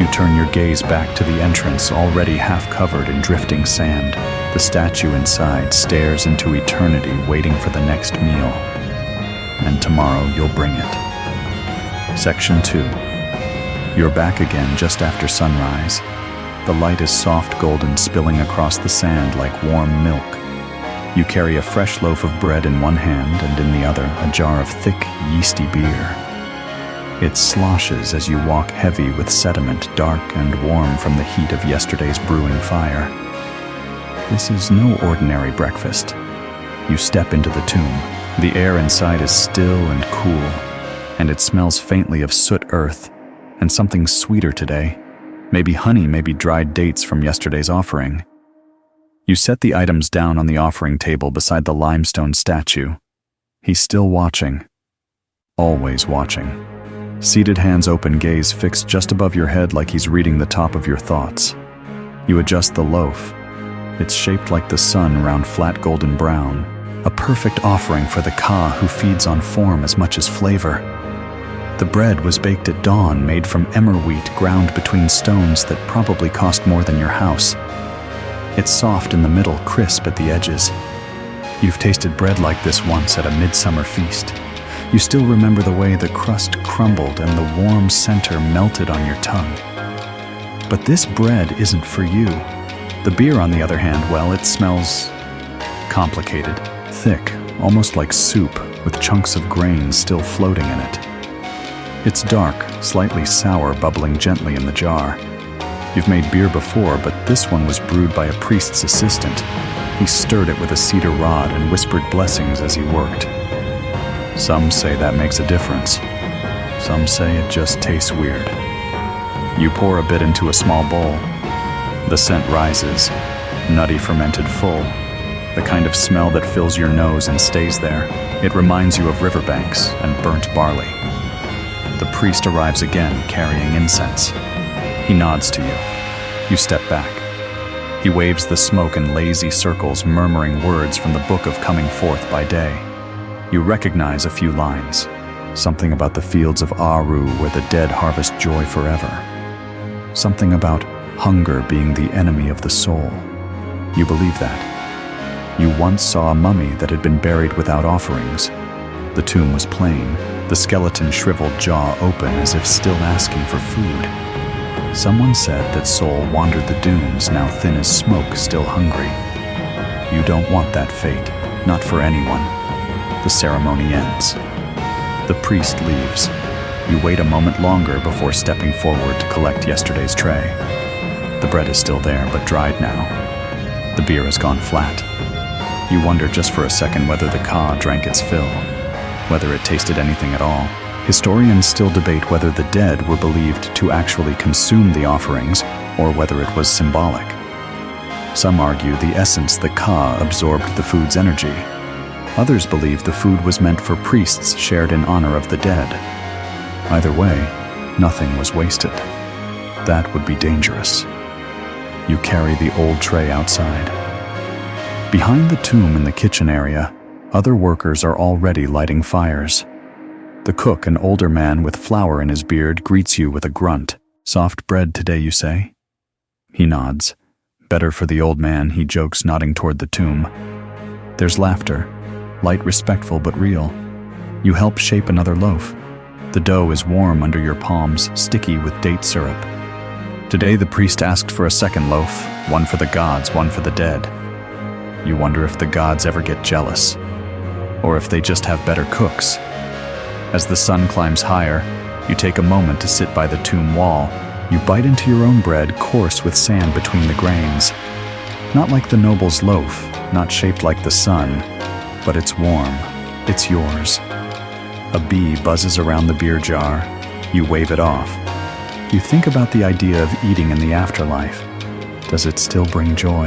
You turn your gaze back to the entrance, already half covered in drifting sand. The statue inside stares into eternity, waiting for the next meal. And tomorrow you'll bring it. Section 2. You're back again just after sunrise. The light is soft golden, spilling across the sand like warm milk. You carry a fresh loaf of bread in one hand and in the other a jar of thick, yeasty beer. It sloshes as you walk, heavy with sediment, dark and warm from the heat of yesterday's brewing fire. This is no ordinary breakfast. You step into the tomb. The air inside is still and cool, and it smells faintly of soot earth and something sweeter today. Maybe honey, maybe dried dates from yesterday's offering. You set the items down on the offering table beside the limestone statue. He's still watching. Always watching. Seated, hands open, gaze fixed just above your head like he's reading the top of your thoughts. You adjust the loaf. It's shaped like the sun, round, flat, golden brown. A perfect offering for the Ka who feeds on form as much as flavor. The bread was baked at dawn, made from emmer wheat ground between stones that probably cost more than your house. It's soft in the middle, crisp at the edges. You've tasted bread like this once at a midsummer feast. You still remember the way the crust crumbled and the warm center melted on your tongue. But this bread isn't for you. The beer, on the other hand, well, it smells complicated, thick, almost like soup, with chunks of grain still floating in it. It's dark, slightly sour, bubbling gently in the jar. You've made beer before, but this one was brewed by a priest's assistant. He stirred it with a cedar rod and whispered blessings as he worked. Some say that makes a difference. Some say it just tastes weird. You pour a bit into a small bowl. The scent rises, nutty, fermented, full. The kind of smell that fills your nose and stays there. It reminds you of riverbanks and burnt barley. The priest arrives again, carrying incense. He nods to you. You step back. He waves the smoke in lazy circles, murmuring words from the book of coming forth by day. You recognize a few lines. Something about the fields of Aru where the dead harvest joy forever. Something about hunger being the enemy of the soul. You believe that. You once saw a mummy that had been buried without offerings. The tomb was plain, the skeleton's shriveled jaw open as if still asking for food. Someone said that soul wandered the dunes, now thin as smoke, still hungry. You don't want that fate, not for anyone. The ceremony ends. The priest leaves. You wait a moment longer before stepping forward to collect yesterday's tray. The bread is still there, but dried now. The beer has gone flat. You wonder just for a second whether the Ka drank its fill, whether it tasted anything at all. Historians still debate whether the dead were believed to actually consume the offerings or whether it was symbolic. Some argue the essence, the Ka, absorbed the food's energy. Others believe the food was meant for priests shared in honor of the dead. Either way, nothing was wasted. That would be dangerous. You carry the old tray outside. Behind the tomb in the kitchen area, other workers are already lighting fires. The cook, an older man with flour in his beard, greets you with a grunt. Soft bread today, you say? He nods. Better for the old man, he jokes, nodding toward the tomb. There's laughter. Light, respectful, but real. You help shape another loaf. The dough is warm under your palms, sticky with date syrup. Today the priest asked for a second loaf, one for the gods, one for the dead. You wonder if the gods ever get jealous, or if they just have better cooks. As the sun climbs higher, you take a moment to sit by the tomb wall. You bite into your own bread, coarse with sand between the grains. Not like the noble's loaf, not shaped like the sun, but it's warm, it's yours. A bee buzzes around the beer jar. You wave it off. You think about the idea of eating in the afterlife. Does it still bring joy?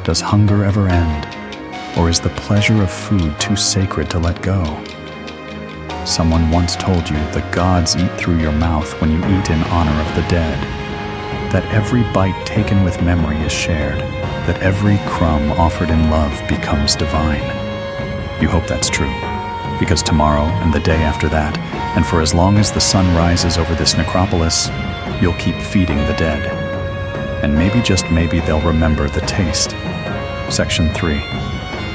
Does hunger ever end? Or is the pleasure of food too sacred to let go? Someone once told you the gods eat through your mouth when you eat in honor of the dead. That every bite taken with memory is shared. That every crumb offered in love becomes divine. You hope that's true, because tomorrow and the day after that, and for as long as the sun rises over this necropolis, you'll keep feeding the dead. And maybe, just maybe, they'll remember the taste. Section 3.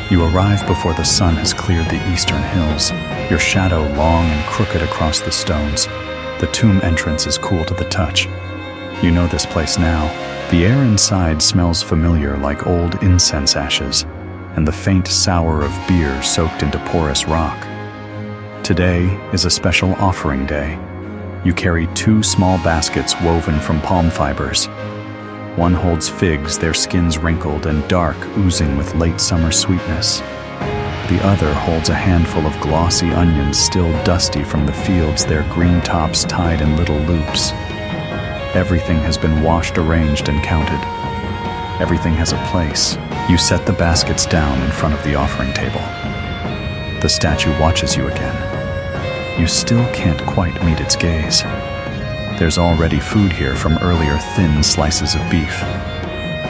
You arrive before the sun has cleared the eastern hills, your shadow long and crooked across the stones. The tomb entrance is cool to the touch. You know this place now. The air inside smells familiar, like old incense ashes, and the faint sour of beer soaked into porous rock. Today is a special offering day. You carry 2 small baskets woven from palm fibers. One holds figs, their skins wrinkled and dark, oozing with late summer sweetness. The other holds a handful of glossy onions, still dusty from the fields, their green tops tied in little loops. Everything has been washed, arranged, and counted. Everything has a place. You set the baskets down in front of the offering table. The statue watches you again. You still can't quite meet its gaze. There's already food here from earlier thin slices of beef.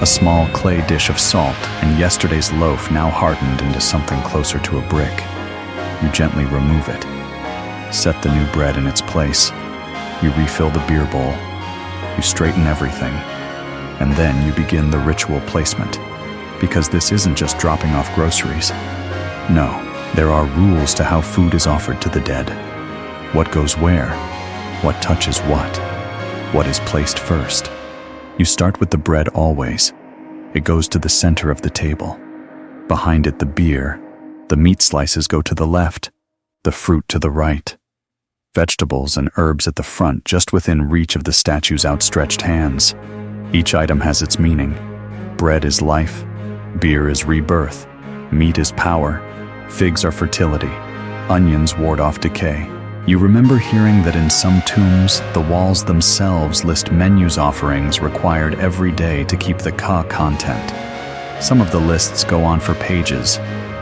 A small clay dish of salt and yesterday's loaf now hardened into something closer to a brick. You gently remove it. Set the new bread in its place. You refill the beer bowl. You straighten everything. And then you begin the ritual placement. Because this isn't just dropping off groceries. No, there are rules to how food is offered to the dead. What goes where? What touches what is placed first? You start with the bread always. It goes to the center of the table. Behind it, the beer. The meat slices go to the left, the fruit to the right. Vegetables and herbs at the front, just within reach of the statue's outstretched hands. Each item has its meaning. Bread is life, beer is rebirth, meat is power, figs are fertility, onions ward off decay. You remember hearing that in some tombs, the walls themselves list menus offerings required every day to keep the ka content. Some of the lists go on for pages: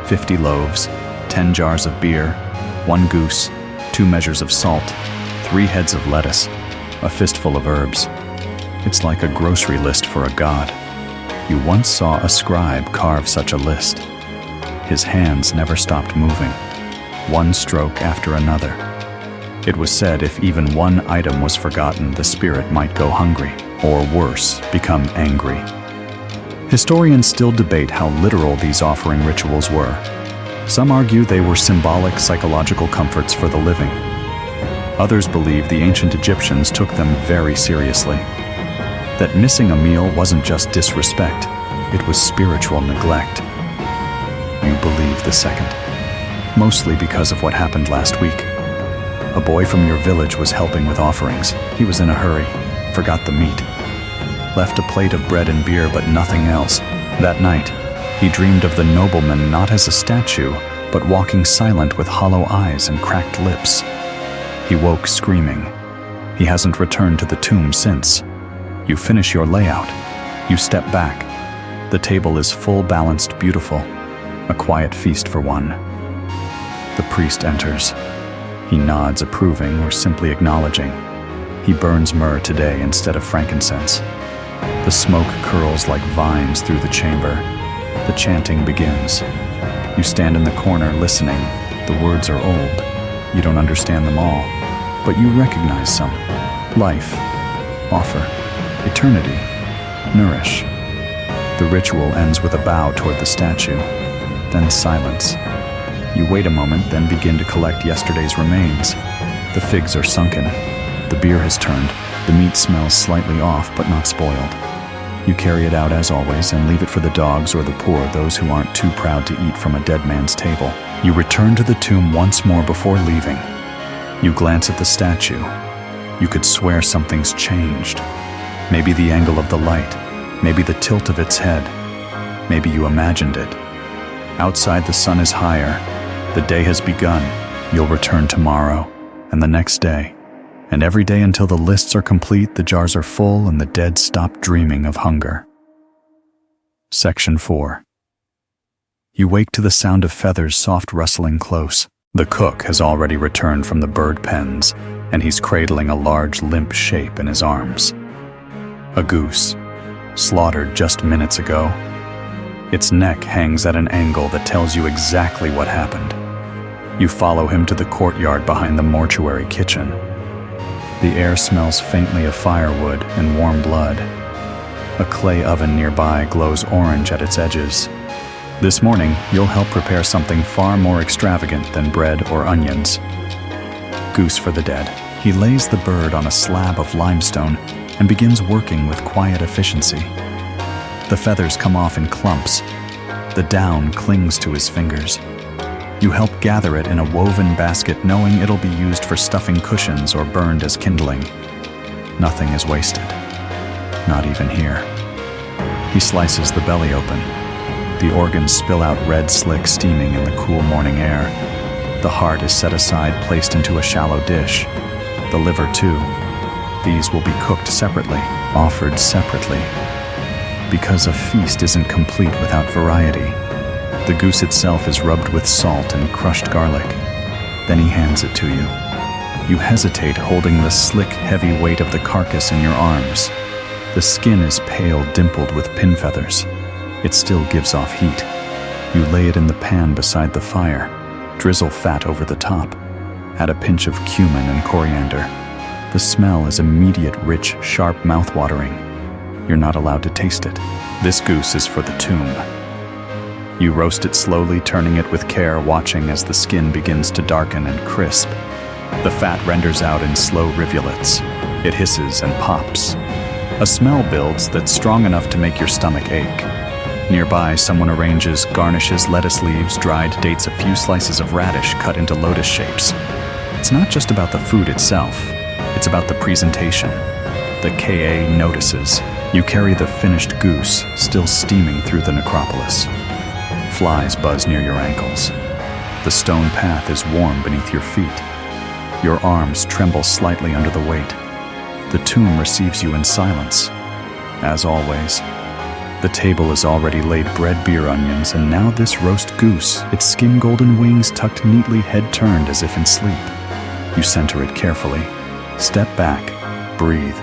50 loaves, 10 jars of beer, 1 goose, 2 measures of salt, 3 heads of lettuce, a fistful of herbs. It's like a grocery list for a god. You once saw a scribe carve such a list. His hands never stopped moving, one stroke after another. It was said if even one item was forgotten, the spirit might go hungry, or worse, become angry. Historians still debate how literal these offering rituals were. Some argue they were symbolic psychological comforts for the living. Others believe the ancient Egyptians took them very seriously. That missing a meal wasn't just disrespect, it was spiritual neglect. You believe the second, mostly because of what happened last week. A boy from your village was helping with offerings. He was in a hurry, forgot the meat. Left a plate of bread and beer, but nothing else. That night, he dreamed of the nobleman not as a statue, but walking silent with hollow eyes and cracked lips. He woke screaming. He hasn't returned to the tomb since. You finish your layout. You step back. The table is full, balanced, beautiful. A quiet feast for one. The priest enters. He nods, approving or simply acknowledging. He burns myrrh today instead of frankincense. The smoke curls like vines through the chamber. The chanting begins. You stand in the corner listening. The words are old. You don't understand them all, but you recognize some. Life, offer, eternity, nourish. The ritual ends with a bow toward the statue, then silence. You wait a moment, then begin to collect yesterday's remains. The figs are sunken. The beer has turned. The meat smells slightly off, but not spoiled. You carry it out as always and leave it for the dogs or the poor, those who aren't too proud to eat from a dead man's table. You return to the tomb once more before leaving. You glance at the statue. You could swear something's changed. Maybe the angle of the light. Maybe the tilt of its head. Maybe you imagined it. Outside, the sun is higher. The day has begun. You'll return tomorrow, and the next day, and every day until the lists are complete, the jars are full, and the dead stop dreaming of hunger. Section 4. You wake to the sound of feathers soft rustling close. The cook has already returned from the bird pens, and he's cradling a large limp shape in his arms. A goose, slaughtered just minutes ago. Its neck hangs at an angle that tells you exactly what happened. You follow him to the courtyard behind the mortuary kitchen. The air smells faintly of firewood and warm blood. A clay oven nearby glows orange at its edges. This morning, you'll help prepare something far more extravagant than bread or onions. Goose for the dead. He lays the bird on a slab of limestone and begins working with quiet efficiency. The feathers come off in clumps. The down clings to his fingers. You help gather it in a woven basket, knowing it'll be used for stuffing cushions or burned as kindling. Nothing is wasted. Not even here. He slices the belly open. The organs spill out red slick steaming in the cool morning air. The heart is set aside, placed into a shallow dish. The liver too. These will be cooked separately, offered separately. Because a feast isn't complete without variety. The goose itself is rubbed with salt and crushed garlic. Then he hands it to you. You hesitate, holding the slick, heavy weight of the carcass in your arms. The skin is pale, dimpled with pin feathers. It still gives off heat. You lay it in the pan beside the fire, drizzle fat over the top, add a pinch of cumin and coriander. The smell is immediate, rich, sharp, mouth-watering. You're not allowed to taste it. This goose is for the tomb. You roast it slowly, turning it with care, watching as the skin begins to darken and crisp. The fat renders out in slow rivulets. It hisses and pops. A smell builds that's strong enough to make your stomach ache. Nearby, someone arranges garnishes, lettuce leaves, dried dates, a few slices of radish cut into lotus shapes. It's not just about the food itself. It's about the presentation. The KA notices. You carry the finished goose, still steaming through the necropolis. Flies buzz near your ankles. The stone path is warm beneath your feet. Your arms tremble slightly under the weight. The tomb receives you in silence. As always, the table is already laid bread, beer, onions, and now this roast goose, its skin golden wings tucked neatly, head turned as if in sleep. You center it carefully. Step back. Breathe.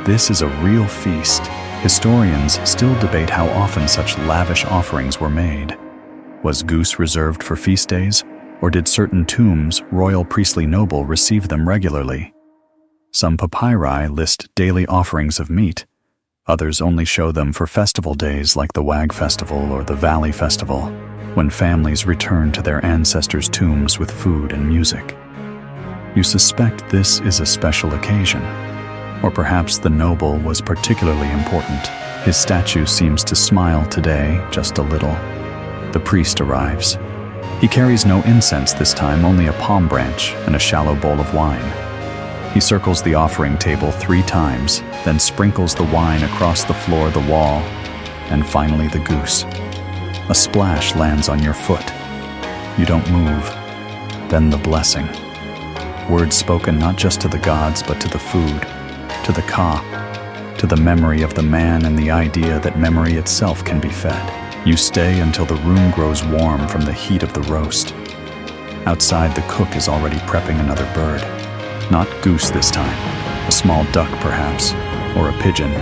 This is a real feast. Historians still debate how often such lavish offerings were made. Was goose reserved for feast days, or did certain tombs, royal, priestly, noble, receive them regularly? Some papyri list daily offerings of meat. Others only show them for festival days like the Wag Festival or the Valley Festival, when families return to their ancestors' tombs with food and music. You suspect this is a special occasion, or perhaps the noble was particularly important. His statue seems to smile today, just a little. The priest arrives. He carries no incense this time, only a palm branch and a shallow bowl of wine. He circles the offering table 3 times, then sprinkles the wine across the floor, the wall, and finally the goose. A splash lands on your foot. You don't move. Then the blessing. Words spoken not just to the gods, but to the food, to the ka, to the memory of the man and the idea that memory itself can be fed. You stay until the room grows warm from the heat of the roast. Outside, the cook is already prepping another bird. Not goose this time, a small duck perhaps, or a pigeon.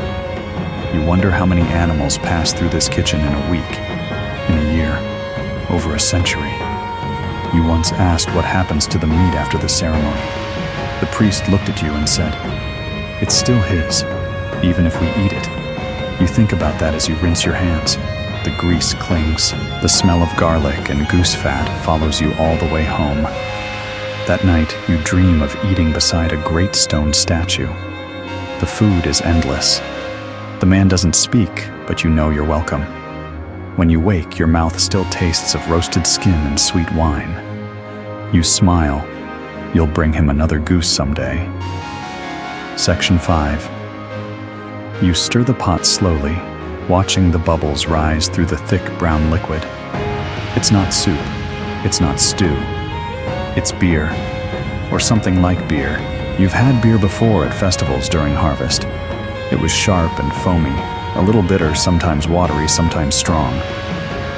You wonder how many animals pass through this kitchen in a week, in a year, over a century. You once asked what happens to the meat after the ceremony. The priest looked at you and said, "It's still his, even if we eat it." You think about that as you rinse your hands. The grease clings. The smell of garlic and goose fat follows you all the way home. That night, you dream of eating beside a great stone statue. The food is endless. The man doesn't speak, but you know you're welcome. When you wake, your mouth still tastes of roasted skin and sweet wine. You smile. You'll bring him another goose someday. Section 5. You stir the pot slowly, watching the bubbles rise through the thick brown liquid. It's not soup. It's not stew. It's beer, or something like beer. You've had beer before at festivals during harvest. It was sharp and foamy, a little bitter, sometimes watery, sometimes strong.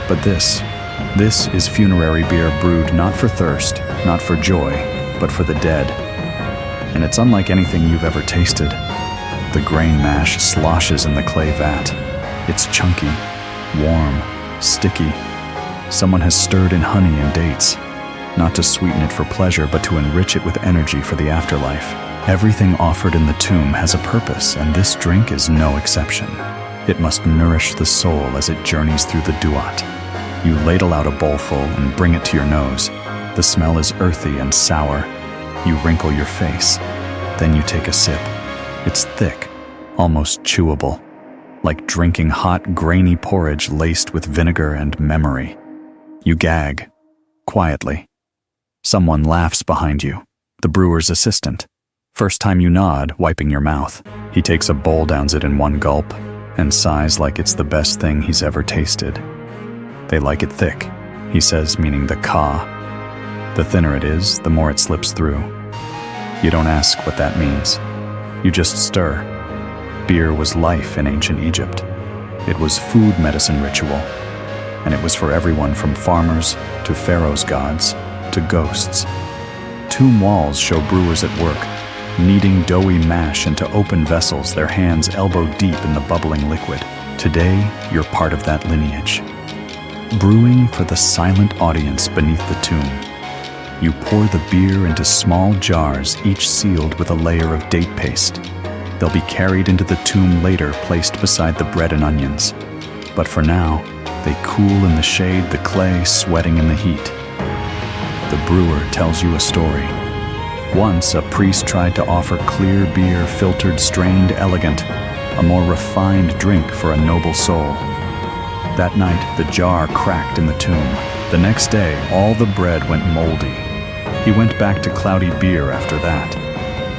But this is funerary beer brewed not for thirst, not for joy, but for the dead. And it's unlike anything you've ever tasted. The grain mash sloshes in the clay vat. It's chunky, warm, sticky. Someone has stirred in honey and dates. Not to sweeten it for pleasure, but to enrich it with energy for the afterlife. Everything offered in the tomb has a purpose, and this drink is no exception. It must nourish the soul as it journeys through the duat. You ladle out a bowlful and bring it to your nose. The smell is earthy and sour. You wrinkle your face. Then you take a sip. It's thick, almost chewable, like drinking hot, grainy porridge laced with vinegar and memory. You gag, quietly. Someone laughs behind you, the brewer's assistant. First time you nod, wiping your mouth. He takes a bowl, downs it in one gulp, and sighs like it's the best thing he's ever tasted. They like it thick, he says, meaning the ka. The thinner it is, the more it slips through. You don't ask what that means. You just stir. Beer was life in ancient Egypt. It was food medicine ritual, and it was for everyone from farmers to Pharaoh's gods to ghosts. Tomb walls show brewers at work, kneading doughy mash into open vessels, their hands elbow deep in the bubbling liquid. Today, you're part of that lineage. Brewing for the silent audience beneath the tomb. You pour the beer into small jars, each sealed with a layer of date paste. They'll be carried into the tomb later, placed beside the bread and onions. But for now, they cool in the shade, the clay sweating in the heat. The brewer tells you a story. Once, a priest tried to offer clear beer, filtered, strained, elegant, a more refined drink for a noble soul. That night, the jar cracked in the tomb. The next day, all the bread went moldy. He went back to cloudy beer after that.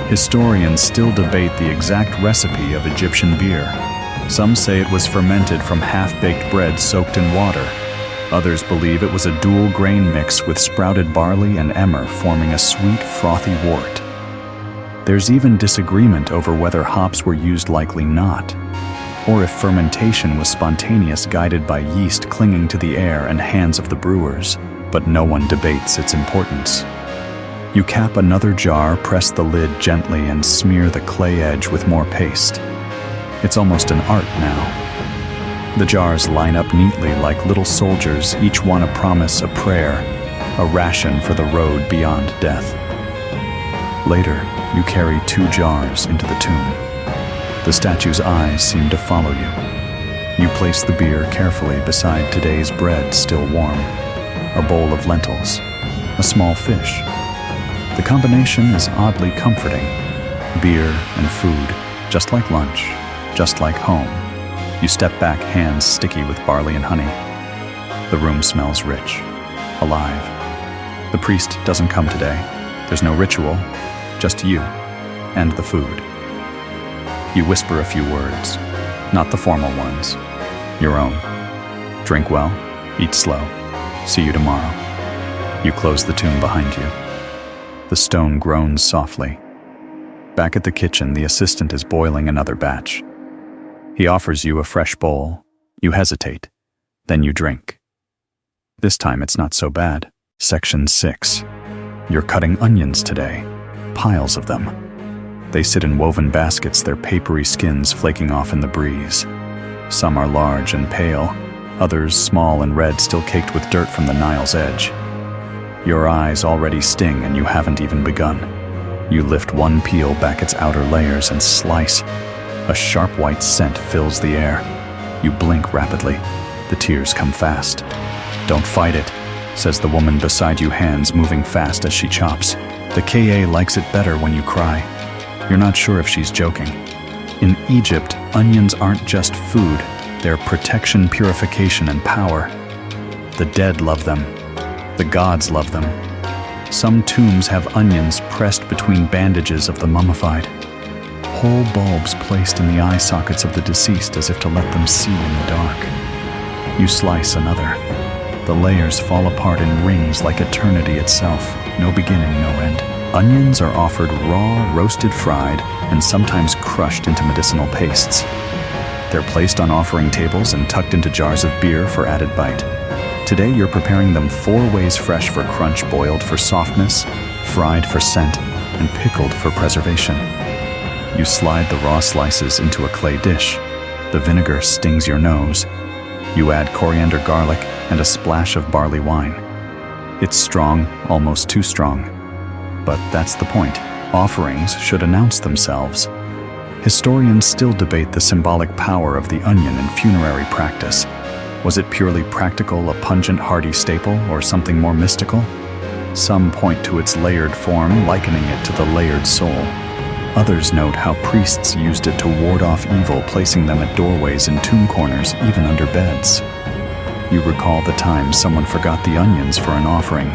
Historians still debate the exact recipe of Egyptian beer. Some say it was fermented from half-baked bread soaked in water. Others believe it was a dual grain mix with sprouted barley and emmer, forming a sweet, frothy wort. There's even disagreement over whether hops were used, likely not, or if fermentation was spontaneous, guided by yeast clinging to the air and hands of the brewers, but no one debates its importance. You cap another jar, press the lid gently, and smear the clay edge with more paste. It's almost an art now. The jars line up neatly like little soldiers, each one a promise, a prayer, a ration for the road beyond death. Later, you carry 2 jars into the tomb. The statue's eyes seem to follow you. You place the beer carefully beside today's bread, still warm, a bowl of lentils, a small fish. The combination is oddly comforting. Beer and food, just like lunch, just like home. You step back, hands sticky with barley and honey. The room smells rich, alive. The priest doesn't come today. There's no ritual, just you and the food. You whisper a few words, not the formal ones, your own. Drink well, eat slow. See you tomorrow. You close the tomb behind you. The stone groans softly. Back at the kitchen, the assistant is boiling another batch. He offers you a fresh bowl. You hesitate. Then you drink. This time it's not so bad. Section 6. You're cutting onions today. Piles of them. They sit in woven baskets, their papery skins flaking off in the breeze. Some are large and pale, others small and red, still caked with dirt from the Nile's edge. Your eyes already sting, and you haven't even begun. You lift one peel back its outer layers and slice. A sharp white scent fills the air. You blink rapidly. The tears come fast. Don't fight it, says the woman beside you, hands moving fast as she chops. The KA likes it better when you cry. You're not sure if she's joking. In Egypt, onions aren't just food. They're protection, purification, and power. The dead love them. The gods love them. Some tombs have onions pressed between bandages of the mummified. Whole bulbs placed in the eye sockets of the deceased as if to let them see in the dark. You slice another. The layers fall apart in rings like eternity itself. No beginning, no end. Onions are offered raw, roasted, fried, and sometimes crushed into medicinal pastes. They're placed on offering tables and tucked into jars of beer for added bite. Today you're preparing them 4 ways: fresh for crunch, boiled for softness, fried for scent, and pickled for preservation. You slide the raw slices into a clay dish. The vinegar stings your nose. You add coriander, garlic, and a splash of barley wine. It's strong, almost too strong. But that's the point. Offerings should announce themselves. Historians still debate the symbolic power of the onion in funerary practice. Was it purely practical, a pungent, hearty staple, or something more mystical? Some point to its layered form, likening it to the layered soul. Others note how priests used it to ward off evil, placing them at doorways and tomb corners, even under beds. You recall the time someone forgot the onions for an offering.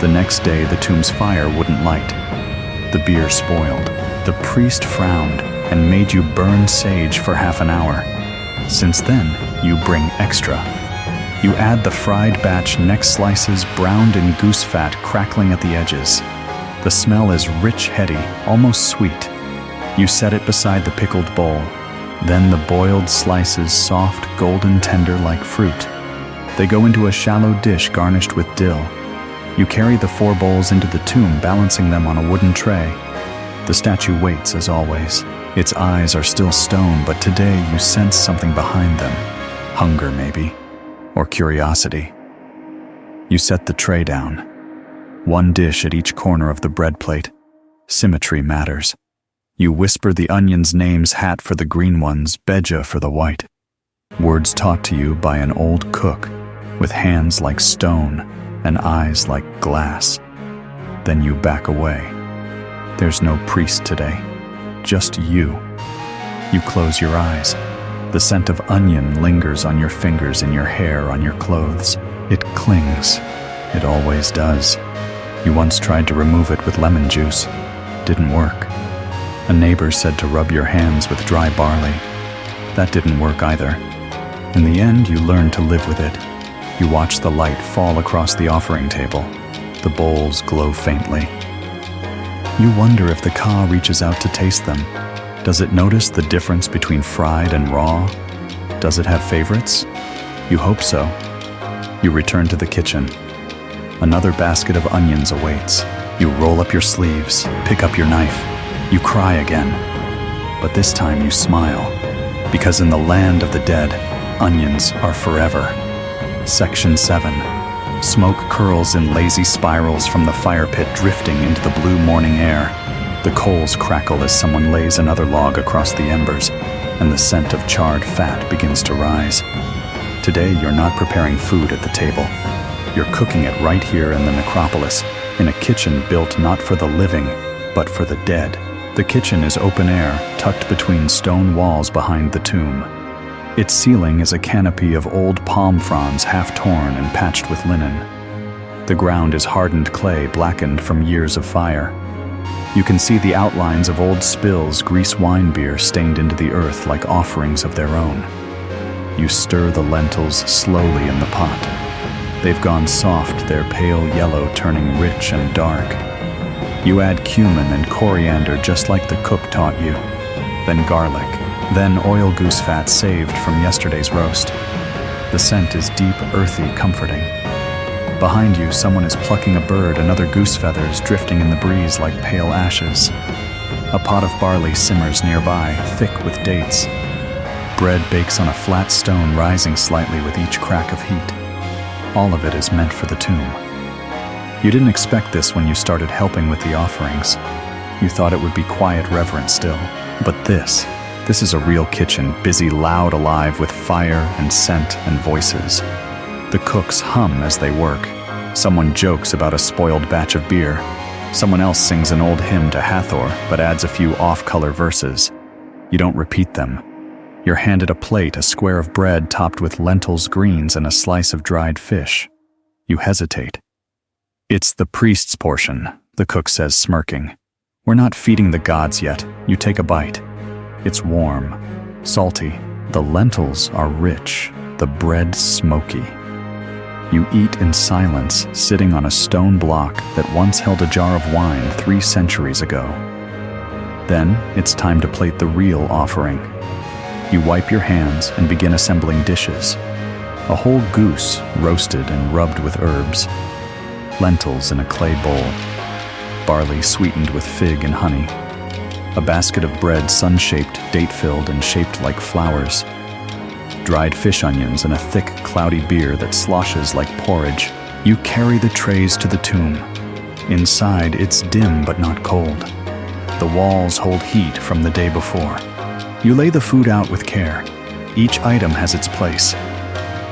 The next day, the tomb's fire wouldn't light. The beer spoiled. The priest frowned and made you burn sage for half an hour. Since then, you bring extra. You add the fried batch neck slices browned in goose fat crackling at the edges. The smell is rich, heady, almost sweet. You set it beside the pickled bowl. Then the boiled slices, soft, golden tender like fruit. They go into a shallow dish garnished with dill. You carry the 4 bowls into the tomb, balancing them on a wooden tray. The statue waits as always. Its eyes are still stone, but today you sense something behind them. Hunger, maybe. Or curiosity. You set the tray down. 1 dish at each corner of the bread plate. Symmetry matters. You whisper the onions' names, hat for the green ones, beja for the white. Words taught to you by an old cook, with hands like stone and eyes like glass. Then you back away. There's no priest today, just you. You close your eyes. The scent of onion lingers on your fingers, in your hair, on your clothes. It clings. It always does. You once tried to remove it with lemon juice. Didn't work. A neighbor said to rub your hands with dry barley. That didn't work either. In the end, you learned to live with it. You watch the light fall across the offering table. The bowls glow faintly. You wonder if the ka reaches out to taste them. Does it notice the difference between fried and raw? Does it have favorites? You hope so. You return to the kitchen. Another basket of onions awaits. You roll up your sleeves, pick up your knife. You cry again. But this time you smile, because in the land of the dead, onions are forever. Section 7. Smoke curls in lazy spirals from the fire pit, drifting into the blue morning air. The coals crackle as someone lays another log across the embers, and the scent of charred fat begins to rise. Today, you're not preparing food at the table. You're cooking it right here in the necropolis, in a kitchen built not for the living, but for the dead. The kitchen is open air, tucked between stone walls behind the tomb. Its ceiling is a canopy of old palm fronds, half torn and patched with linen. The ground is hardened clay, blackened from years of fire. You can see the outlines of old spills, grease wine beer stained into the earth like offerings of their own. You stir the lentils slowly in the pot. They've gone soft, their pale yellow turning rich and dark. You add cumin and coriander just like the cook taught you. Then garlic, then oil goose fat saved from yesterday's roast. The scent is deep, earthy, comforting. Behind you, someone is plucking a bird, another goose feathers drifting in the breeze like pale ashes. A pot of barley simmers nearby, thick with dates. Bread bakes on a flat stone, rising slightly with each crack of heat. All of it is meant for the tomb. You didn't expect this when you started helping with the offerings. You thought it would be quiet, reverent still. But this is a real kitchen, busy, loud, alive with fire and scent and voices. The cooks hum as they work. Someone jokes about a spoiled batch of beer. Someone else sings an old hymn to Hathor, but adds a few off-color verses. You don't repeat them. You're handed a plate, a square of bread topped with lentils, greens, and a slice of dried fish. You hesitate. It's the priest's portion, the cook says, smirking. We're not feeding the gods yet. You take a bite. It's warm, salty. The lentils are rich, the bread smoky. You eat in silence, sitting on a stone block that once held a jar of wine 3 centuries ago. Then it's time to plate the real offering. You wipe your hands and begin assembling dishes. A whole goose, roasted and rubbed with herbs. Lentils in a clay bowl. Barley sweetened with fig and honey. A basket of bread sun-shaped, date-filled, and shaped like flowers. Dried fish onions and a thick, cloudy beer that sloshes like porridge. You carry the trays to the tomb. Inside, it's dim but not cold. The walls hold heat from the day before. You lay the food out with care. Each item has its place.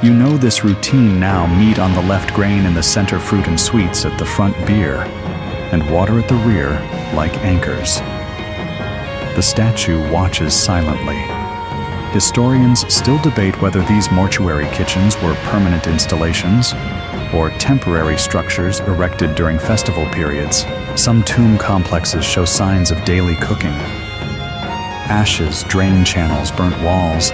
You know this routine now: meat on the left, grain in the center, fruit and sweets at the front, beer, and water at the rear, like anchors. The statue watches silently. Historians still debate whether these mortuary kitchens were permanent installations or temporary structures erected during festival periods. Some tomb complexes show signs of daily cooking. Ashes, drain channels, burnt walls.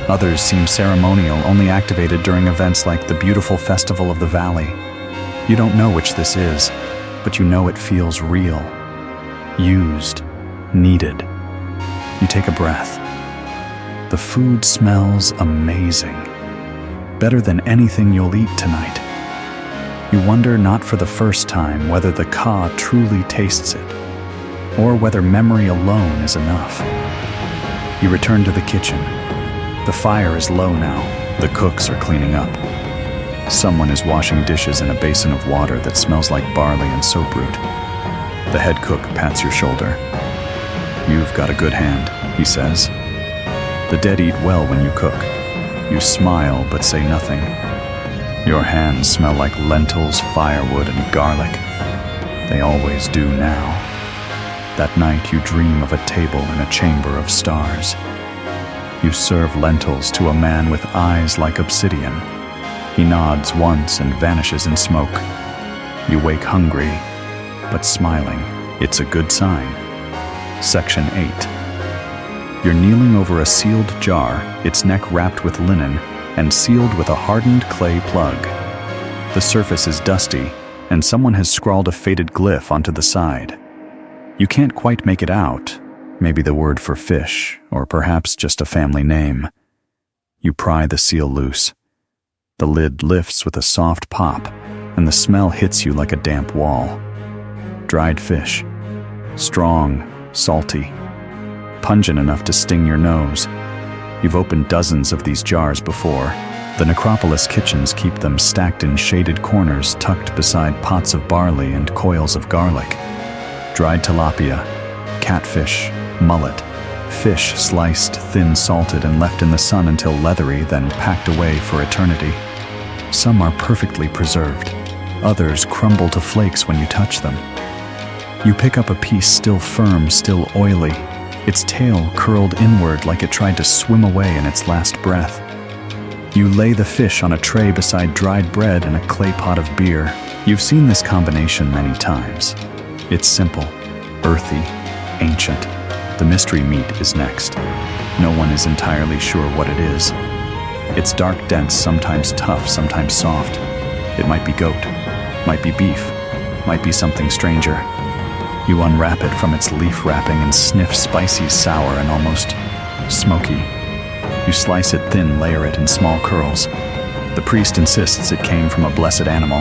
Others seem ceremonial, only activated during events like the beautiful Festival of the Valley. You don't know which this is, but you know it feels real. Used. Needed. You take a breath. The food smells amazing. Better than anything you'll eat tonight. You wonder, not for the first time, whether the ka truly tastes it, or whether memory alone is enough. You return to the kitchen. The fire is low now. The cooks are cleaning up. Someone is washing dishes in a basin of water that smells like barley and soap root. The head cook pats your shoulder. "You've got a good hand," he says. The dead eat well when you cook. You smile but say nothing. Your hands smell like lentils, firewood, and garlic. They always do now. That night you dream of a table in a chamber of stars. You serve lentils to a man with eyes like obsidian. He nods once and vanishes in smoke. You wake hungry, but smiling. It's a good sign. Section 8. You're kneeling over a sealed jar, its neck wrapped with linen and sealed with a hardened clay plug. The surface is dusty, and someone has scrawled a faded glyph onto the side. You can't quite make it out. Maybe the word for fish, or perhaps just a family name. You pry the seal loose. The lid lifts with a soft pop, and the smell hits you like a damp wall. Dried fish. Strong, salty, pungent enough to sting your nose. You've opened dozens of these jars before. The necropolis kitchens keep them stacked in shaded corners, tucked beside pots of barley and coils of garlic. Dried tilapia, catfish, mullet, fish sliced, thin salted, and left in the sun until leathery, then packed away for eternity. Some are perfectly preserved. Others crumble to flakes when you touch them. You pick up a piece still firm, still oily, its tail curled inward like it tried to swim away in its last breath. You lay the fish on a tray beside dried bread and a clay pot of beer. You've seen this combination many times. It's simple, earthy, ancient. The mystery meat is next. No one is entirely sure what it is. It's dark, dense, sometimes tough, sometimes soft. It might be goat, might be beef, might be something stranger. You unwrap it from its leaf wrapping and sniff spicy, sour, and almost smoky. You slice it thin, layer it in small curls. The priest insists it came from a blessed animal.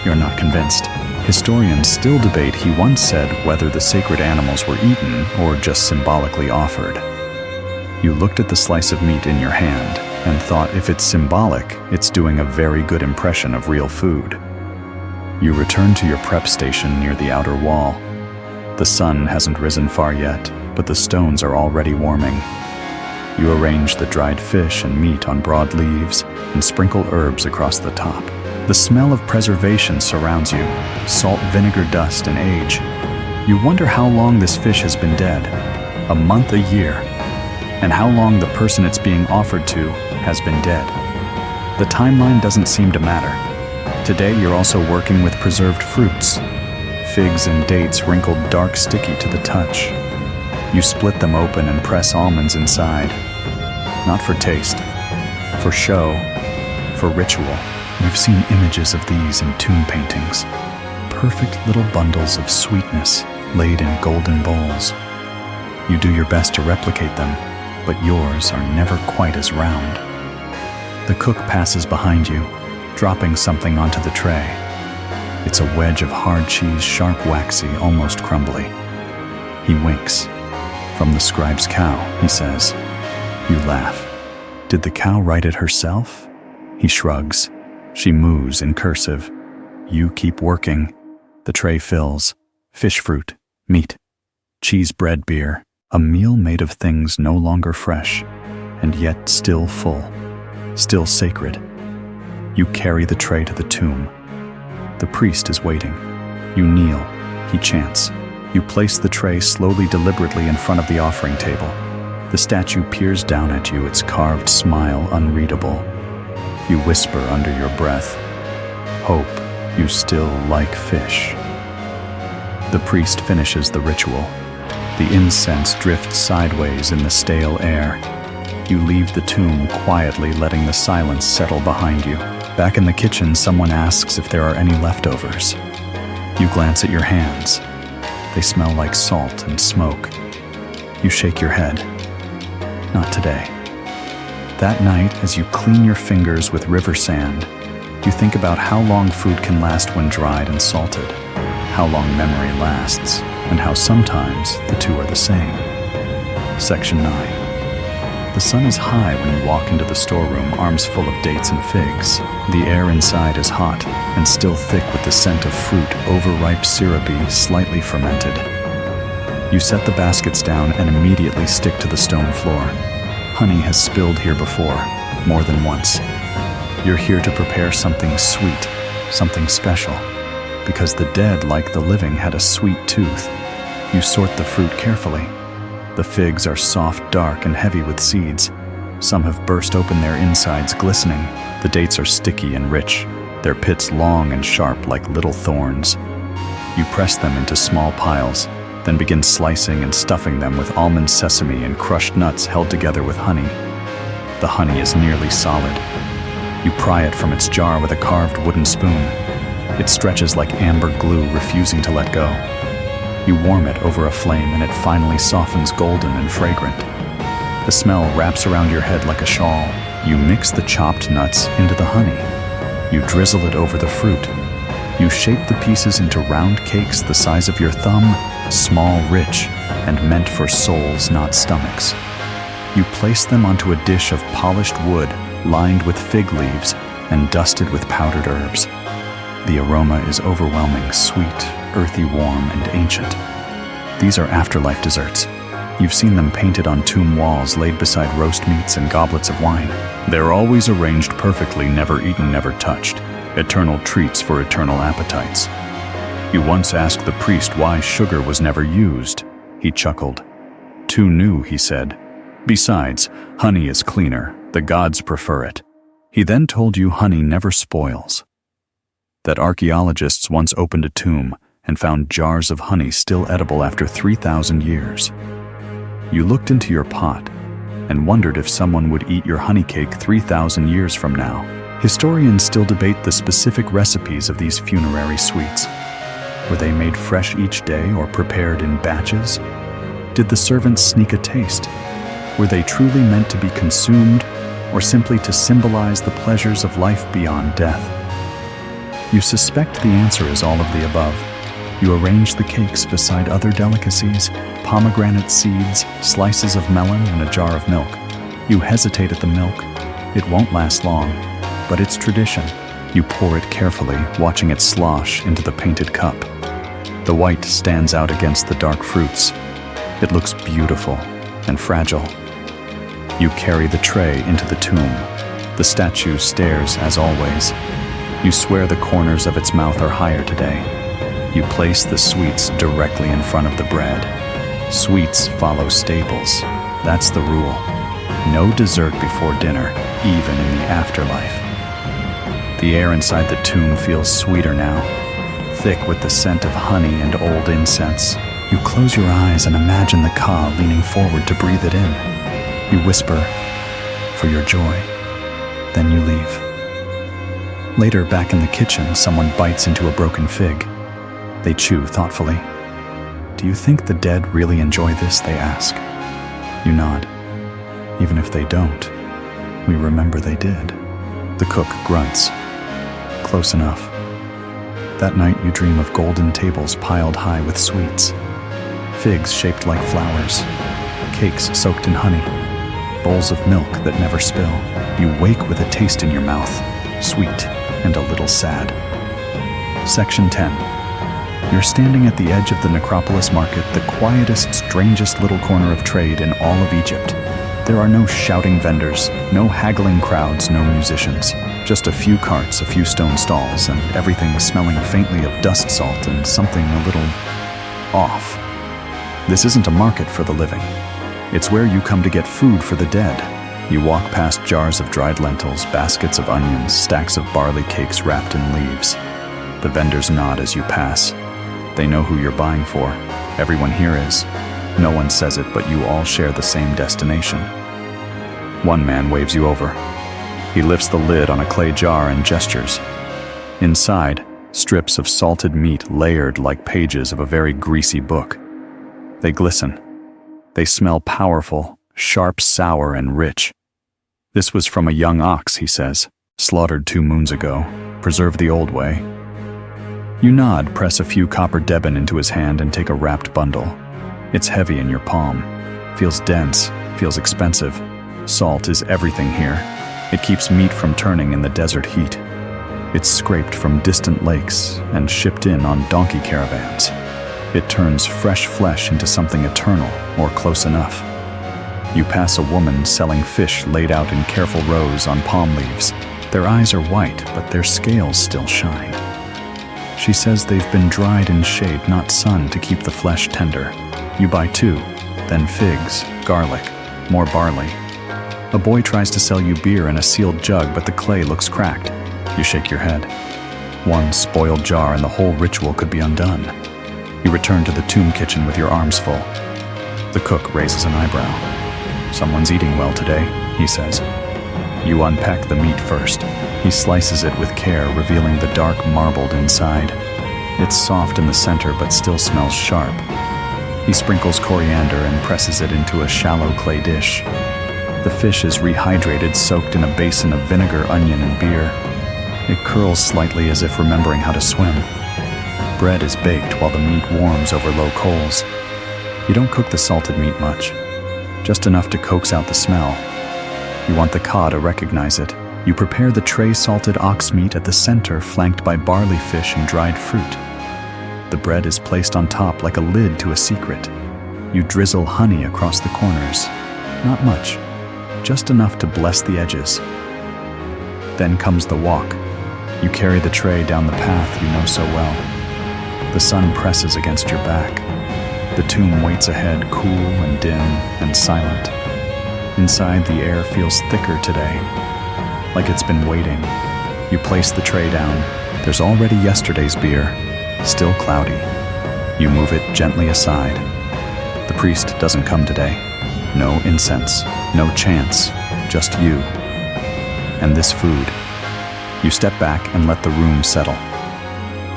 You're not convinced. Historians still debate. He once said whether the sacred animals were eaten or just symbolically offered. You looked at the slice of meat in your hand and thought, if it's symbolic, it's doing a very good impression of real food. You return to your prep station near the outer wall. The sun hasn't risen far yet, but the stones are already warming. You arrange the dried fish and meat on broad leaves and sprinkle herbs across the top. The smell of preservation surrounds you, salt, vinegar, dust, and age. You wonder how long this fish has been dead. A month, a year. And how long the person it's being offered to has been dead. The timeline doesn't seem to matter. Today you're also working with preserved fruits. Figs and dates wrinkled dark, sticky to the touch. You split them open and press almonds inside. Not for taste, for show, for ritual. You've seen images of these in tomb paintings. Perfect little bundles of sweetness laid in golden bowls. You do your best to replicate them, but yours are never quite as round. The cook passes behind you, dropping something onto the tray. It's a wedge of hard cheese, sharp, waxy, almost crumbly. He winks. From the scribe's cow, he says. You laugh. Did the cow write it herself? He shrugs. She moos in cursive. You keep working. The tray fills. Fish fruit, meat, cheese, bread, beer, a meal made of things no longer fresh, and yet still full, still sacred. You carry the tray to the tomb. The priest is waiting. You kneel. He chants. You place the tray slowly, deliberately in front of the offering table. The statue peers down at you, its carved smile unreadable. You whisper under your breath, "Hope you still like fish." The priest finishes the ritual. The incense drifts sideways in the stale air. You leave the tomb quietly, letting the silence settle behind you. Back in the kitchen, someone asks if there are any leftovers. You glance at your hands. They smell like salt and smoke. You shake your head. Not today. That night, as you clean your fingers with river sand, you think about how long food can last when dried and salted, how long memory lasts, and how sometimes the two are the same. Section 9. The sun is high when you walk into the storeroom, arms full of dates and figs. The air inside is hot and still thick with the scent of fruit, overripe, syrupy, slightly fermented. You set the baskets down and immediately stick to the stone floor. Honey has spilled here before, more than once. You're here to prepare something sweet, something special, because the dead, like the living, had a sweet tooth. You sort the fruit carefully. The figs are soft, dark, and heavy with seeds. Some have burst open, their insides glistening. The dates are sticky and rich, their pits long and sharp like little thorns. You press them into small piles, then begin slicing and stuffing them with almond, sesame, and crushed nuts held together with honey. The honey is nearly solid. You pry it from its jar with a carved wooden spoon. It stretches like amber glue, refusing to let go. You warm it over a flame and it finally softens, golden and fragrant. The smell wraps around your head like a shawl. You mix the chopped nuts into the honey. You drizzle it over the fruit. You shape the pieces into round cakes the size of your thumb, small, rich, and meant for souls, not stomachs. You place them onto a dish of polished wood, lined with fig leaves and dusted with powdered herbs. The aroma is overwhelming, sweet, earthy, warm, and ancient. These are afterlife desserts. You've seen them painted on tomb walls, laid beside roast meats and goblets of wine. They're always arranged perfectly, never eaten, never touched. Eternal treats for eternal appetites. You once asked the priest why sugar was never used. He chuckled. "Too new," he said. "Besides, honey is cleaner. The gods prefer it." He then told you honey never spoils. That archaeologists once opened a tomb and found jars of honey still edible after 3,000 years. You looked into your pot and wondered if someone would eat your honey cake 3,000 years from now. Historians still debate the specific recipes of these funerary sweets. Were they made fresh each day or prepared in batches? Did the servants sneak a taste? Were they truly meant to be consumed or simply to symbolize the pleasures of life beyond death? You suspect the answer is all of the above. You arrange the cakes beside other delicacies, pomegranate seeds, slices of melon, and a jar of milk. You hesitate at the milk. It won't last long, but it's tradition. You pour it carefully, watching it slosh into the painted cup. The white stands out against the dark fruits. It looks beautiful and fragile. You carry the tray into the tomb. The statue stares as always. You swear the corners of its mouth are higher today. You place the sweets directly in front of the bread. Sweets follow staples. That's the rule. No dessert before dinner, even in the afterlife. The air inside the tomb feels sweeter now, thick with the scent of honey and old incense. You close your eyes and imagine the Ka leaning forward to breathe it in. You whisper, "For your joy." Then you leave. Later, back in the kitchen, someone bites into a broken fig. They chew thoughtfully. "Do you think the dead really enjoy this?" they ask. You nod. "Even if they don't, we remember they did." The cook grunts. "Close enough." That night you dream of golden tables piled high with sweets. Figs shaped like flowers. Cakes soaked in honey. Bowls of milk that never spill. You wake with a taste in your mouth, sweet and a little sad. Section 10. You're standing at the edge of the necropolis market, the quietest, strangest little corner of trade in all of Egypt. There are no shouting vendors, no haggling crowds, no musicians. Just a few carts, a few stone stalls, and everything smelling faintly of dust salt and something a little off. This isn't a market for the living. It's where you come to get food for the dead. You walk past jars of dried lentils, baskets of onions, stacks of barley cakes wrapped in leaves. The vendors nod as you pass. They know who you're buying for. Everyone here is. No one says it, but you all share the same destination. One man waves you over. He lifts the lid on a clay jar and gestures. Inside, strips of salted meat layered like pages of a very greasy book. They glisten. They smell powerful, sharp, sour, and rich. This was from a young ox, he says, slaughtered 2 moons ago, preserved the old way. You nod, press a few copper deben into his hand, and take a wrapped bundle. It's heavy in your palm. Feels dense, feels expensive. Salt is everything here. It keeps meat from turning in the desert heat. It's scraped from distant lakes and shipped in on donkey caravans. It turns fresh flesh into something eternal, or close enough. You pass a woman selling fish laid out in careful rows on palm leaves. Their eyes are white, but their scales still shine. She says they've been dried in shade, not sun, to keep the flesh tender. You buy 2, then figs, garlic, more barley. A boy tries to sell you beer in a sealed jug, but the clay looks cracked. You shake your head. 1 spoiled jar and the whole ritual could be undone. You return to the tomb kitchen with your arms full. The cook raises an eyebrow. Someone's eating well today, he says. You unpack the meat first. He slices it with care, revealing the dark marbled inside. It's soft in the center, but still smells sharp. He sprinkles coriander and presses it into a shallow clay dish. The fish is rehydrated, soaked in a basin of vinegar, onion, and beer. It curls slightly as if remembering how to swim. Bread is baked while the meat warms over low coals. You don't cook the salted meat much, just enough to coax out the smell. You want the ka to recognize it. You prepare the tray-salted ox meat at the center, flanked by barley fish and dried fruit. The bread is placed on top like a lid to a secret. You drizzle honey across the corners. Not much, just enough to bless the edges. Then comes the walk. You carry the tray down the path you know so well. The sun presses against your back. The tomb waits ahead, cool and dim and silent. Inside, the air feels thicker today, like it's been waiting. You place the tray down. There's already yesterday's beer, still cloudy. You move it gently aside. The priest doesn't come today. No incense, no chants, just you. And this food. You step back and let the room settle.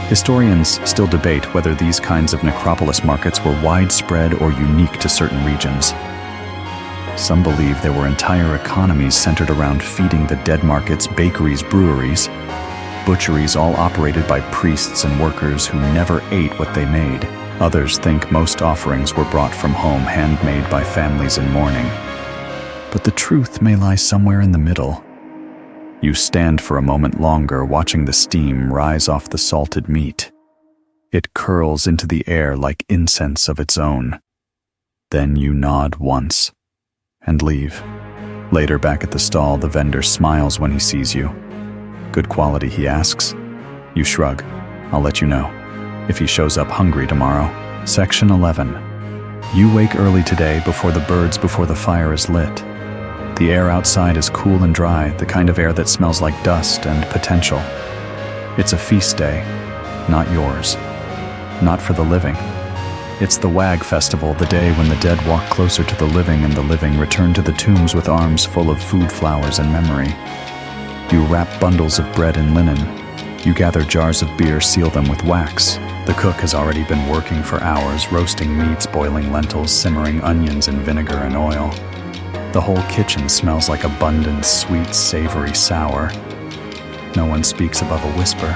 Historians still debate whether these kinds of necropolis markets were widespread or unique to certain regions. Some believe there were entire economies centered around feeding the dead markets, bakeries, breweries, butcheries, all operated by priests and workers who never ate what they made. Others think most offerings were brought from home, handmade by families in mourning. But the truth may lie somewhere in the middle. You stand for a moment longer, watching the steam rise off the salted meat. It curls into the air like incense of its own. Then you nod once and leave. Later, back at the stall, the vendor smiles when he sees you. Good quality, he asks. You shrug. I'll let you know if he shows up hungry tomorrow. Section 11. You wake early today, before the fire is lit. The air outside is cool and dry, the kind of air that smells like dust and potential. It's a feast day, not yours, not for the living. It's the Wag Festival, the day when the dead walk closer to the living and the living return to the tombs with arms full of food, flowers, and memory. You wrap bundles of bread in linen. You gather jars of beer, seal them with wax. The cook has already been working for hours, roasting meats, boiling lentils, simmering onions in vinegar and oil. The whole kitchen smells like abundant, sweet, savory, sour. No one speaks above a whisper.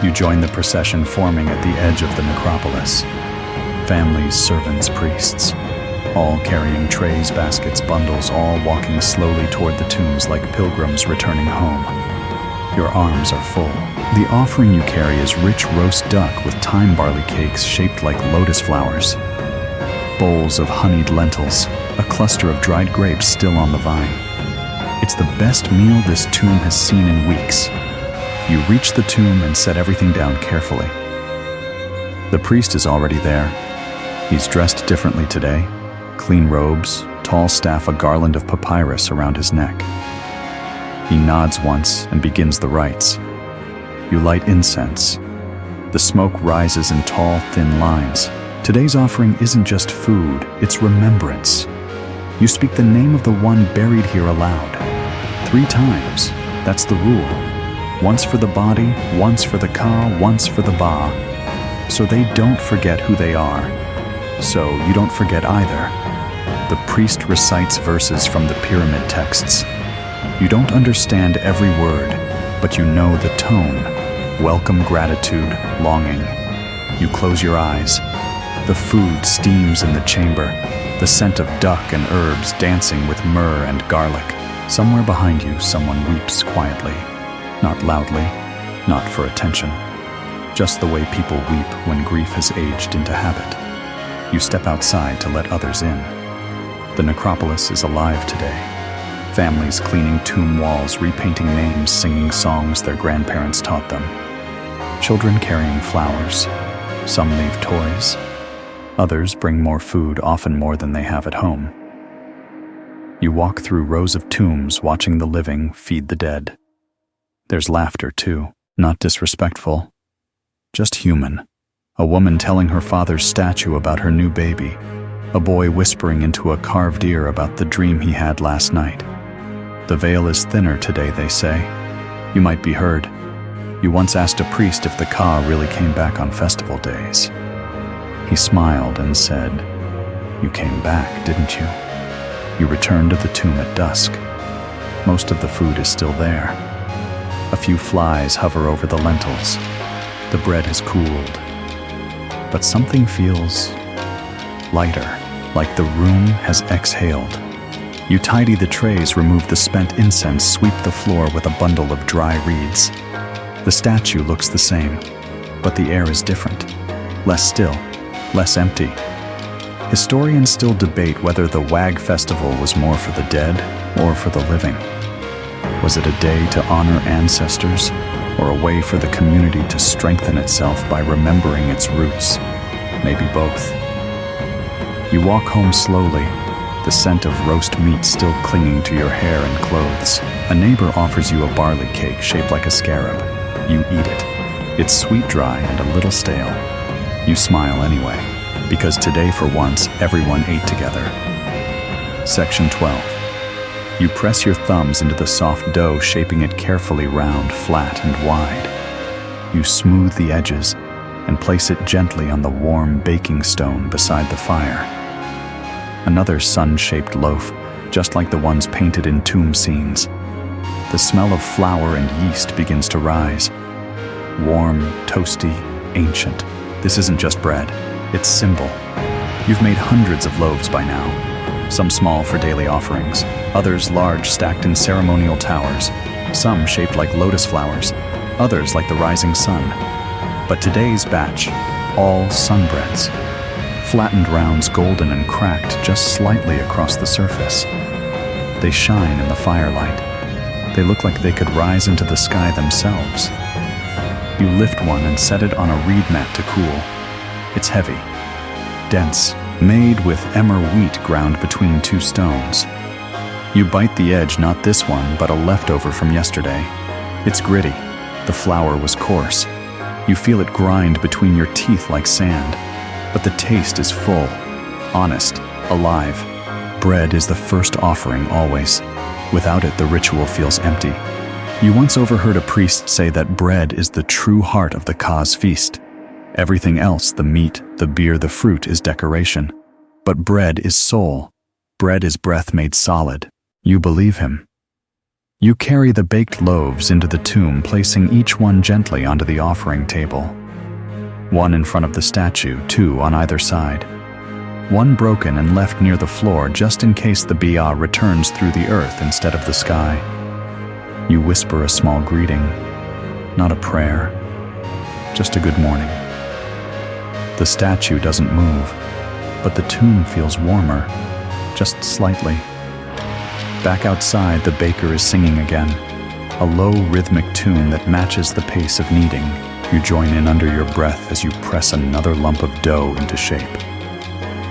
You join the procession forming at the edge of the necropolis. Families, servants, priests, all carrying trays, baskets, bundles, all walking slowly toward the tombs like pilgrims returning home. Your arms are full. The offering you carry is rich roast duck with thyme barley cakes shaped like lotus flowers, bowls of honeyed lentils, a cluster of dried grapes still on the vine. It's the best meal this tomb has seen in weeks. You reach the tomb and set everything down carefully. The priest is already there. He's dressed differently today. Clean robes, tall staff, a garland of papyrus around his neck. He nods once and begins the rites. You light incense. The smoke rises in tall, thin lines. Today's offering isn't just food, it's remembrance. You speak the name of the one buried here aloud. 3 times. That's the rule. Once for the body, once for the ka, once for the ba. So they don't forget who they are. So you don't forget either. The priest recites verses from the pyramid texts. You don't understand every word, but you know the tone. Welcome, gratitude, longing. You close your eyes. The food steams in the chamber, the scent of duck and herbs dancing with myrrh and garlic. Somewhere behind you, someone weeps quietly. Not loudly, not for attention. Just the way people weep when grief has aged into habit. You step outside to let others in. The necropolis is alive today. Families cleaning tomb walls, repainting names, singing songs their grandparents taught them. Children carrying flowers. Some leave toys. Others bring more food, often more than they have at home. You walk through rows of tombs, watching the living feed the dead. There's laughter, too, not disrespectful, just human. A woman telling her father's statue about her new baby. A boy whispering into a carved ear about the dream he had last night. The veil is thinner today, they say. You might be heard. You once asked a priest if the ka really came back on festival days. He smiled and said, "You came back, didn't you?" You return to the tomb at dusk. Most of the food is still there. A few flies hover over the lentils. The bread has cooled. But something feels lighter, like the room has exhaled. You tidy the trays, remove the spent incense, sweep the floor with a bundle of dry reeds. The statue looks the same, but the air is different. Less still, less empty. Historians still debate whether the Wag festival was more for the dead or for the living. Was it a day to honor ancestors, or a way for the community to strengthen itself by remembering its roots? Maybe both. You walk home slowly, the scent of roast meat still clinging to your hair and clothes. A neighbor offers you a barley cake shaped like a scarab. You eat it. It's sweet, dry, and a little stale. You smile anyway, because today, for once, everyone ate together. Section 12. You press your thumbs into the soft dough, shaping it carefully round, flat, and wide. You smooth the edges and place it gently on the warm baking stone beside the fire. Another sun-shaped loaf, just like the ones painted in tomb scenes. The smell of flour and yeast begins to rise. Warm, toasty, ancient. This isn't just bread, it's symbol. You've made hundreds of loaves by now. Some small for daily offerings, others large, stacked in ceremonial towers. Some shaped like lotus flowers, others like the rising sun. But today's batch, all sunbreads. Flattened rounds, golden and cracked just slightly across the surface. They shine in the firelight. They look like they could rise into the sky themselves. You lift one and set it on a reed mat to cool. It's heavy, dense, made with emmer wheat ground between 2 stones. You bite the edge, not this one, but a leftover from yesterday. It's gritty. The flour was coarse. You feel it grind between your teeth like sand. But the taste is full, honest, alive. Bread is the first offering always. Without it, the ritual feels empty. You once overheard a priest say that bread is the true heart of the Ka's feast. Everything else, the meat, the beer, the fruit, is decoration. But bread is soul. Bread is breath made solid. You believe him. You carry the baked loaves into the tomb, placing each one gently onto the offering table. 1 in front of the statue, 2 on either side. 1 broken and left near the floor just in case the Bia returns through the earth instead of the sky. You whisper a small greeting, not a prayer, just a good morning. The statue doesn't move, but the tomb feels warmer, just slightly. Back outside, the baker is singing again, a low rhythmic tune that matches the pace of kneading. You join in under your breath as you press another lump of dough into shape.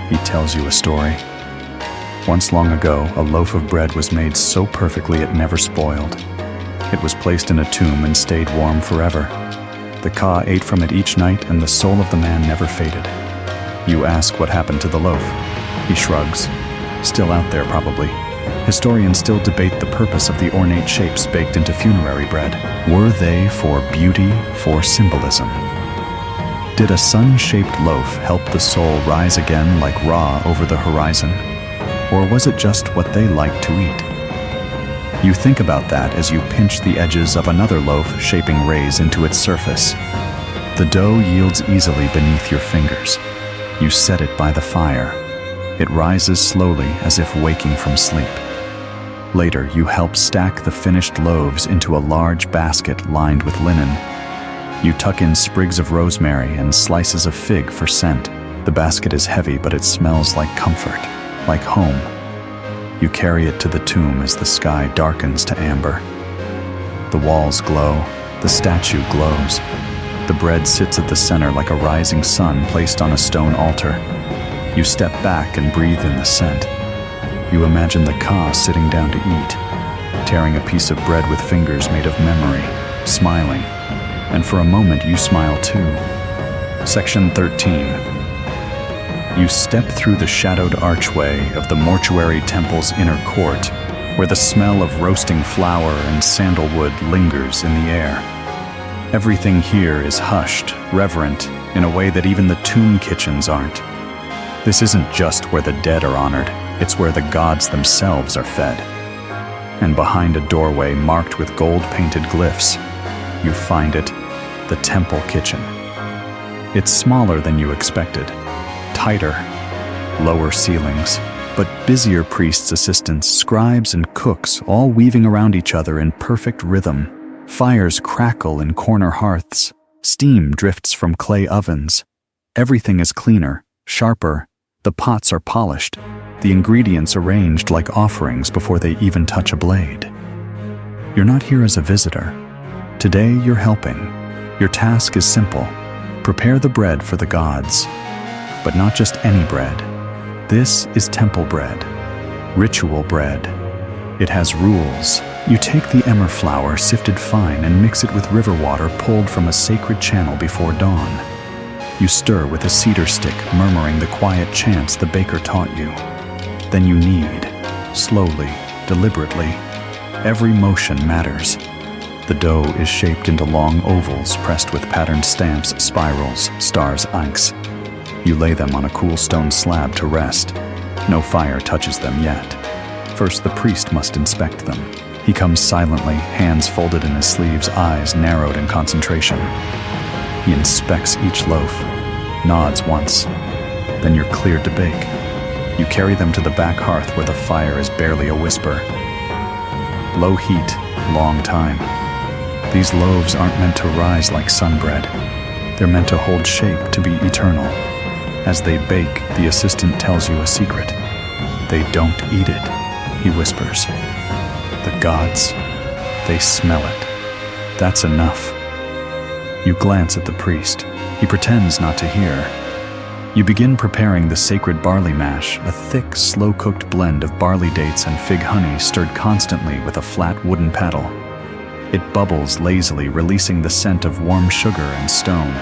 He tells you a story. Once long ago, a loaf of bread was made so perfectly it never spoiled. It was placed in a tomb and stayed warm forever. The Ka ate from it each night, and the soul of the man never faded. You ask what happened to the loaf. He shrugs. Still out there, probably. Historians still debate the purpose of the ornate shapes baked into funerary bread. Were they for beauty, for symbolism? Did a sun-shaped loaf help the soul rise again like Ra over the horizon? Or was it just what they liked to eat? You think about that as you pinch the edges of another loaf, shaping rays into its surface. The dough yields easily beneath your fingers. You set it by the fire. It rises slowly as if waking from sleep. Later, you help stack the finished loaves into a large basket lined with linen. You tuck in sprigs of rosemary and slices of fig for scent. The basket is heavy, but it smells like comfort, like home. You carry it to the tomb as the sky darkens to amber. The walls glow, the statue glows. The bread sits at the center like a rising sun placed on a stone altar. You step back and breathe in the scent. You imagine the Ka sitting down to eat, tearing a piece of bread with fingers made of memory, smiling. And for a moment you smile too. Section 13. You step through the shadowed archway of the mortuary temple's inner court, where the smell of roasting flour and sandalwood lingers in the air. Everything here is hushed, reverent, in a way that even the tomb kitchens aren't. This isn't just where the dead are honored, it's where the gods themselves are fed. And behind a doorway marked with gold-painted glyphs, you find it, the temple kitchen. It's smaller than you expected, tighter, lower ceilings, but busier priests' assistants, scribes, and cooks all weaving around each other in perfect rhythm. Fires crackle in corner hearths, steam drifts from clay ovens. Everything is cleaner, sharper, the pots are polished, the ingredients arranged like offerings before they even touch a blade. You're not here as a visitor. Today you're helping. Your task is simple. Prepare the bread for the gods. But not just any bread. This is temple bread, ritual bread. It has rules. You take the emmer flour sifted fine and mix it with river water pulled from a sacred channel before dawn. You stir with a cedar stick, murmuring the quiet chants the baker taught you. Then you knead, slowly, deliberately. Every motion matters. The dough is shaped into long ovals pressed with patterned stamps, spirals, stars, inks. You lay them on a cool stone slab to rest. No fire touches them yet. First, the priest must inspect them. He comes silently, hands folded in his sleeves, eyes narrowed in concentration. He inspects each loaf, nods once, then you're cleared to bake. You carry them to the back hearth where the fire is barely a whisper. Low heat, long time. These loaves aren't meant to rise like sun bread. They're meant to hold shape, to be eternal. As they bake, the assistant tells you a secret. They don't eat it, he whispers. The gods, they smell it. That's enough. You glance at the priest. He pretends not to hear. You begin preparing the sacred barley mash, a thick, slow-cooked blend of barley dates and fig honey stirred constantly with a flat wooden paddle. It bubbles lazily, releasing the scent of warm sugar and stone.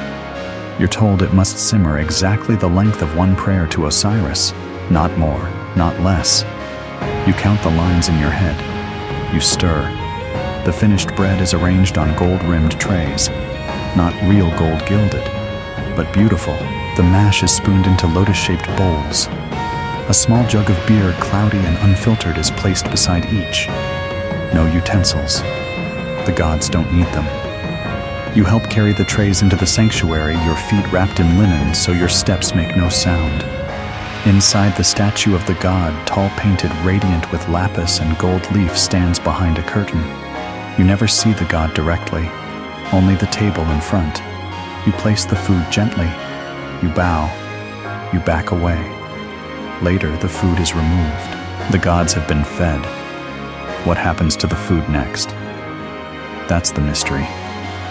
You're told it must simmer exactly the length of one prayer to Osiris, not more, not less. You count the lines in your head. You stir. The finished bread is arranged on gold-rimmed trays. Not real gold gilded, but beautiful. The mash is spooned into lotus-shaped bowls. A small jug of beer, cloudy and unfiltered, is placed beside each. No utensils. The gods don't need them. You help carry the trays into the sanctuary, your feet wrapped in linen so your steps make no sound. Inside the statue of the god, tall painted, radiant with lapis and gold leaf, stands behind a curtain. You never see the god directly. only the table in front. You place the food gently. You bow. You back away. Later, the food is removed. The gods have been fed. What happens to the food next? That's the mystery.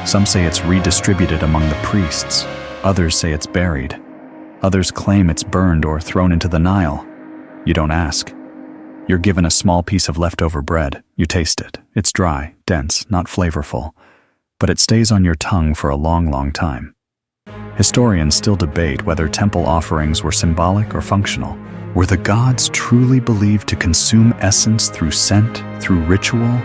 Some say it's redistributed among the priests. Others say it's buried. Others claim it's burned or thrown into the Nile. You don't ask. You're given a small piece of leftover bread. You taste it. It's dry, dense, not flavorful. But it stays on your tongue for a long, long time. Historians still debate whether temple offerings were symbolic or functional. Were the gods truly believed to consume essence through scent, through ritual?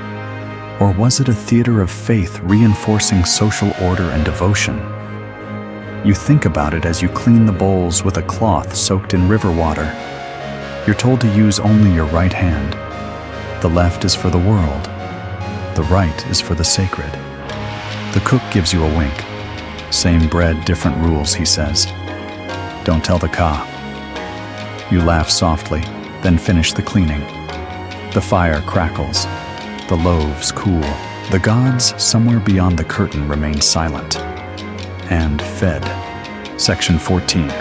Or was it a theater of faith reinforcing social order and devotion? You think about it as you clean the bowls with a cloth soaked in river water. You're told to use only your right hand. The left is for the world. The right is for the sacred. The cook gives you a wink. Same bread, different rules, he says. Don't tell the ka. You laugh softly, then finish the cleaning. The fire crackles. The loaves cool. The gods, somewhere beyond the curtain, remain silent. And fed. Section 14.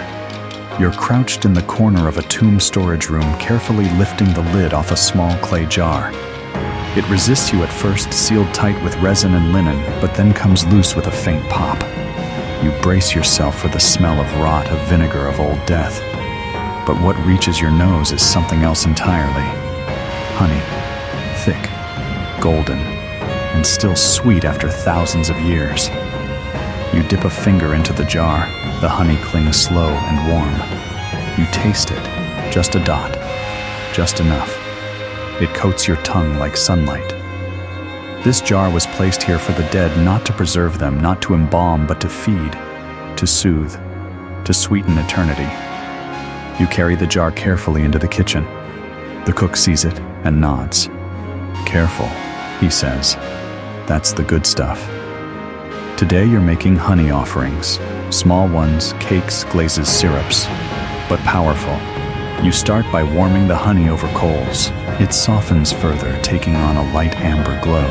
You're crouched in the corner of a tomb storage room, carefully lifting the lid off a small clay jar. It resists you at first, sealed tight with resin and linen, but then comes loose with a faint pop. You brace yourself for the smell of rot, of vinegar, of old death. But what reaches your nose is something else entirely. Honey. Thick. Golden. And still sweet after thousands of years. You dip a finger into the jar. The honey clings slow and warm. You taste it. Just a dot. Just enough. It coats your tongue like sunlight. This jar was placed here for the dead, not to preserve them, not to embalm, but to feed, to soothe, to sweeten eternity. You carry the jar carefully into the kitchen. The cook sees it and nods. Careful, he says. That's the good stuff. Today you're making honey offerings. Small ones, cakes, glazes, syrups. But powerful. You start by warming the honey over coals. It softens further, taking on a light amber glow.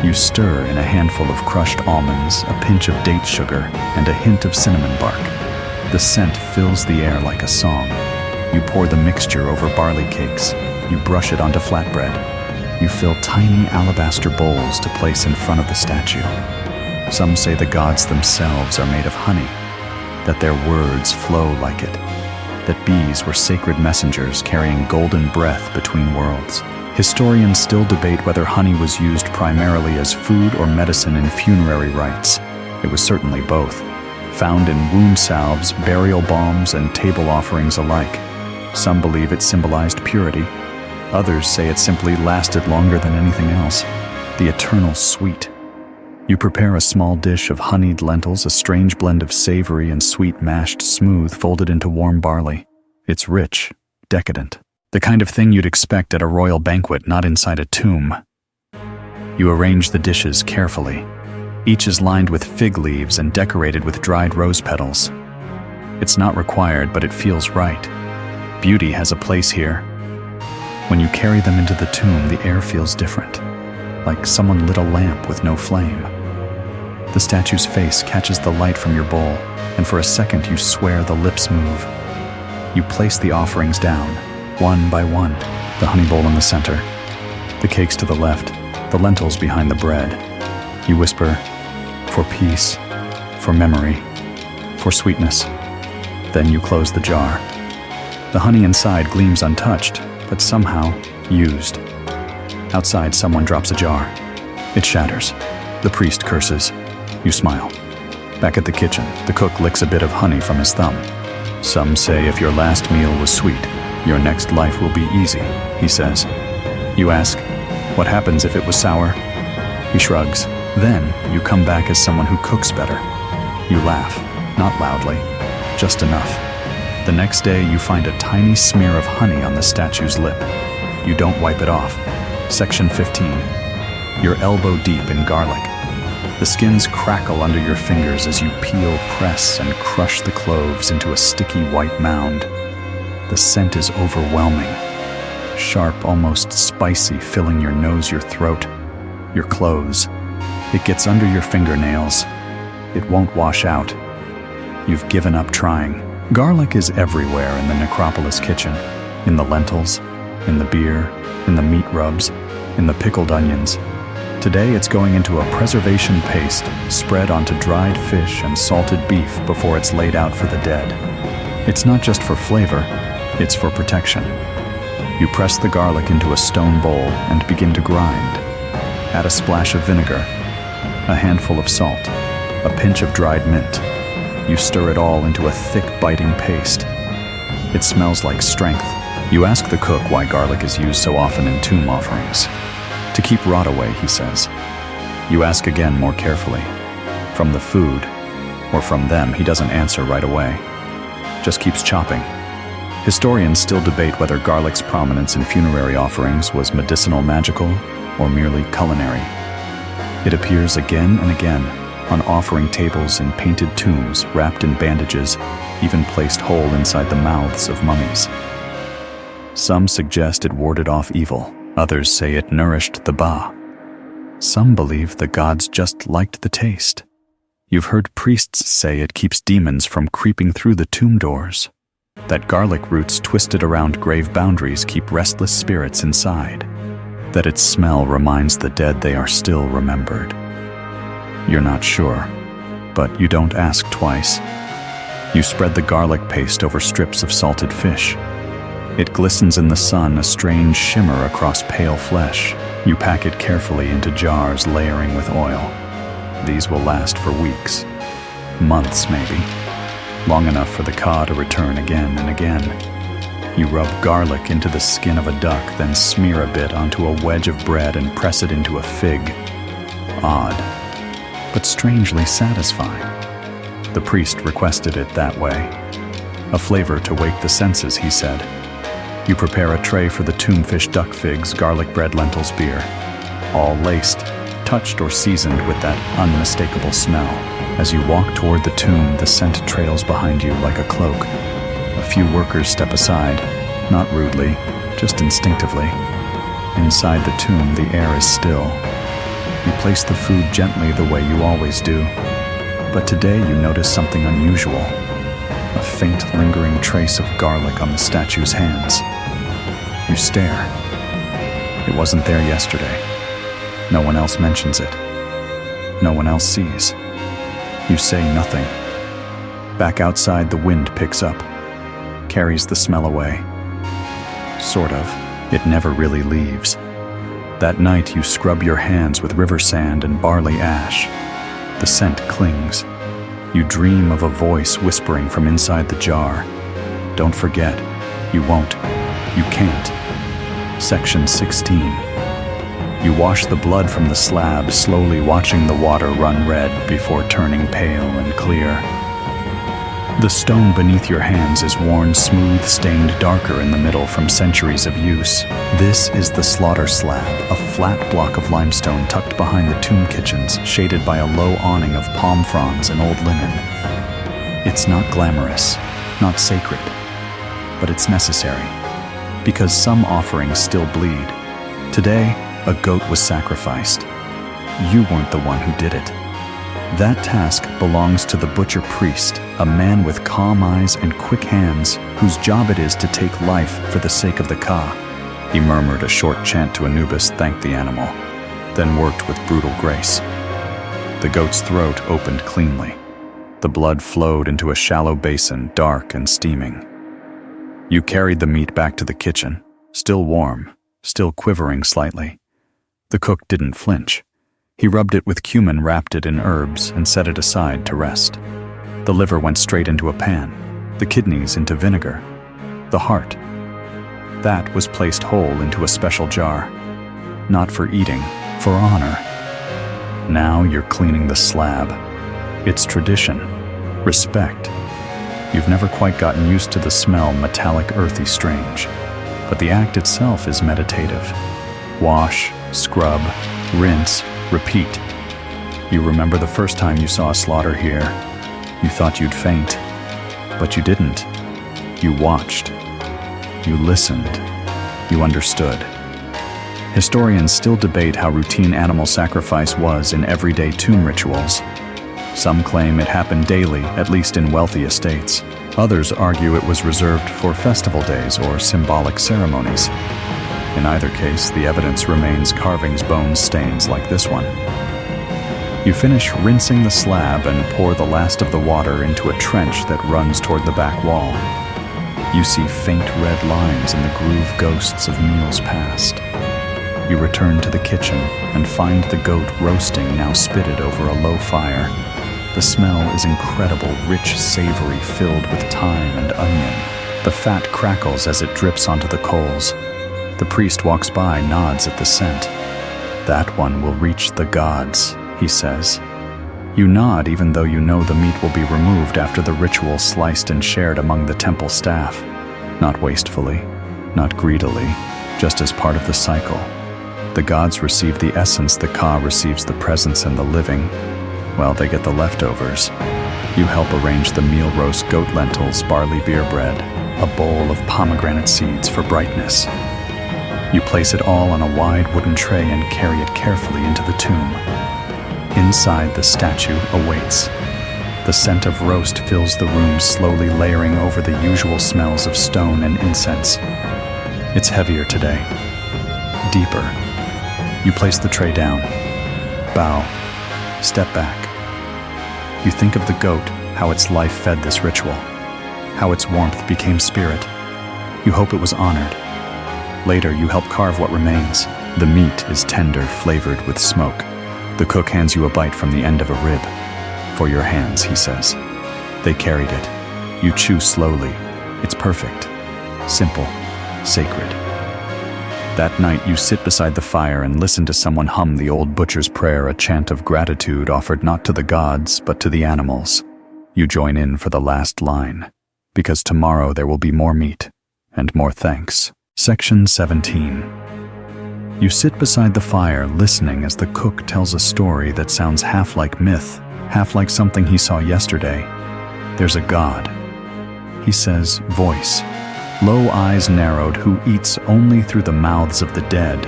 You stir in a handful of crushed almonds, a pinch of date sugar, and a hint of cinnamon bark. The scent fills the air like a song. You pour the mixture over barley cakes. You brush it onto flatbread. You fill tiny alabaster bowls to place in front of the statue. Some say the gods themselves are made of honey, that their words flow like it, that bees were sacred messengers carrying golden breath between worlds. Historians still debate whether honey was used primarily as food or medicine in funerary rites. It was certainly both, found in wound salves, burial balms, and table offerings alike. Some believe it symbolized purity. Others say it simply lasted longer than anything else, the eternal sweet. You prepare a small dish of honeyed lentils, a strange blend of savory and sweet mashed smooth, folded into warm barley. It's rich, decadent, the kind of thing you'd expect at a royal banquet, not inside a tomb. You arrange the dishes carefully. Each is lined with fig leaves and decorated with dried rose petals. It's not required, but it feels right. Beauty has a place here. When you carry them into the tomb, the air feels different, like someone lit a lamp with no flame. The statue's face catches the light from your bowl, and for a second you swear the lips move. You place the offerings down, one by one, the honey bowl in the center, the cakes to the left, the lentils behind the bread. You whisper, for peace, for memory, for sweetness. Then you close the jar. The honey inside gleams untouched, but somehow used. Outside, someone drops a jar. It shatters. The priest curses. You smile. Back at the kitchen, the cook licks a bit of honey from his thumb. Some say if your last meal was sweet, your next life will be easy, he says. You ask, what happens if it was sour? He shrugs. Then you come back as someone who cooks better. You laugh, not loudly, just enough. The next day, you find a tiny smear of honey on the statue's lip. You don't wipe it off. Section 15. You're elbow deep in garlic. The skins crackle under your fingers as you peel, press, and crush the cloves into a sticky white mound. The scent is overwhelming. Sharp, almost spicy, filling your nose, your throat, your clothes. It gets under your fingernails. It won't wash out. You've given up trying. Garlic is everywhere in the necropolis kitchen. In the lentils, in the beer, in the meat rubs, in the pickled onions. Today it's going into a preservation paste spread onto dried fish and salted beef before it's laid out for the dead. It's not just for flavor, it's for protection. You press the garlic into a stone bowl and begin to grind. Add a splash of vinegar, a handful of salt, a pinch of dried mint. You stir it all into a thick, biting paste. It smells like strength. You ask the cook why garlic is used so often in tomb offerings. To keep rot away, he says. You ask again more carefully. From the food, or from them, he doesn't answer right away. Just keeps chopping. Historians still debate whether garlic's prominence in funerary offerings was medicinal, magical, or merely culinary. It appears again and again on offering tables in painted tombs wrapped in bandages, even placed whole inside the mouths of mummies. Some suggest it warded off evil. Others say it nourished the Ba. Some believe the gods just liked the taste. You've heard priests say it keeps demons from creeping through the tomb doors. That garlic roots twisted around grave boundaries keep restless spirits inside. That its smell reminds the dead they are still remembered. You're not sure, but you don't ask twice. You spread the garlic paste over strips of salted fish. It glistens in the sun, a strange shimmer across pale flesh. You pack it carefully into jars, layering with oil. These will last for weeks, months maybe, long enough for the Ka to return again and again. You rub garlic into the skin of a duck, then smear a bit onto a wedge of bread and press it into a fig. Odd, but strangely satisfying. The priest requested it that way. A flavor to wake the senses, he said. You prepare a tray for the tombfish, duck figs, garlic bread, lentils, beer. All laced, touched or seasoned with that unmistakable smell. As you walk toward the tomb, the scent trails behind you like a cloak. A few workers step aside, not rudely, just instinctively. Inside the tomb, the air is still. You place the food gently the way you always do. But today you notice something unusual. A faint, lingering trace of garlic on the statue's hands. You stare. It wasn't there yesterday. No one else mentions it. No one else sees. You say nothing. Back outside, the wind picks up, carries the smell away. Sort of. It never really leaves. That night, you scrub your hands with river sand and barley ash. The scent clings. You dream of a voice whispering from inside the jar. Don't forget. You won't. You can't. Section 16. You wash the blood from the slab, slowly watching the water run red before turning pale and clear. The stone beneath your hands is worn smooth, stained darker in the middle from centuries of use. This is the slaughter slab, a flat block of limestone tucked behind the tomb kitchens, shaded by a low awning of palm fronds and old linen. It's not glamorous, not sacred, but it's necessary, because some offerings still bleed. Today, a goat was sacrificed. You weren't the one who did it. That task belongs to the butcher priest, a man with calm eyes and quick hands, whose job it is to take life for the sake of the Ka. He murmured a short chant to Anubis, thanked the animal, then worked with brutal grace. The goat's throat opened cleanly. The blood flowed into a shallow basin, dark and steaming. You carried the meat back to the kitchen, still warm, still quivering slightly. The cook didn't flinch. He rubbed it with cumin, wrapped it in herbs, and set it aside to rest. The liver went straight into a pan, the kidneys into vinegar, the heart. That was placed whole into a special jar, not for eating, for honor. Now you're cleaning the slab. It's tradition, respect. You've never quite gotten used to the smell, metallic, earthy, strange. But the act itself is meditative. Wash, scrub, rinse, repeat. You remember the first time you saw a slaughter here. You thought you'd faint, but you didn't. You watched. You listened. You understood. Historians still debate how routine animal sacrifice was in everyday tomb rituals. Some claim it happened daily, at least in wealthy estates. Others argue it was reserved for festival days or symbolic ceremonies. In either case, the evidence remains carvings, bones, stains like this one. You finish rinsing the slab and pour the last of the water into a trench that runs toward the back wall. You see faint red lines in the groove ghosts of meals past. You return to the kitchen and find the goat roasting, now spitted over a low fire. The smell is incredible, rich, savory, filled with thyme and onion. The fat crackles as it drips onto the coals. The priest walks by, nods at the scent. "That one will reach the gods," he says. You nod even though you know the meat will be removed after the ritual, sliced and shared among the temple staff. Not wastefully, not greedily, just as part of the cycle. The gods receive the essence, the Ka receives the presence and the living. Well, they get the leftovers. You help arrange the meal: roast goat lentils, barley beer bread, a bowl of pomegranate seeds for brightness. You place it all on a wide wooden tray and carry it carefully into the tomb. Inside, the statue awaits. The scent of roast fills the room, slowly layering over the usual smells of stone and incense. It's heavier today, deeper. You place the tray down, bow, step back. You think of the goat, how its life fed this ritual, how its warmth became spirit. You hope it was honored. Later, you help carve what remains. The meat is tender, flavored with smoke. The cook hands you a bite from the end of a rib. "For your hands," he says. They carried it. You chew slowly. It's perfect, simple, sacred. That night, you sit beside the fire and listen to someone hum the old butcher's prayer, a chant of gratitude offered not to the gods, but to the animals. You join in for the last line, because tomorrow there will be more meat and more thanks. Section 17. You sit beside the fire, listening as the cook tells a story that sounds half like myth, half like something he saw yesterday. There's a god. He says, voice, low eyes narrowed, who eats only through the mouths of the dead.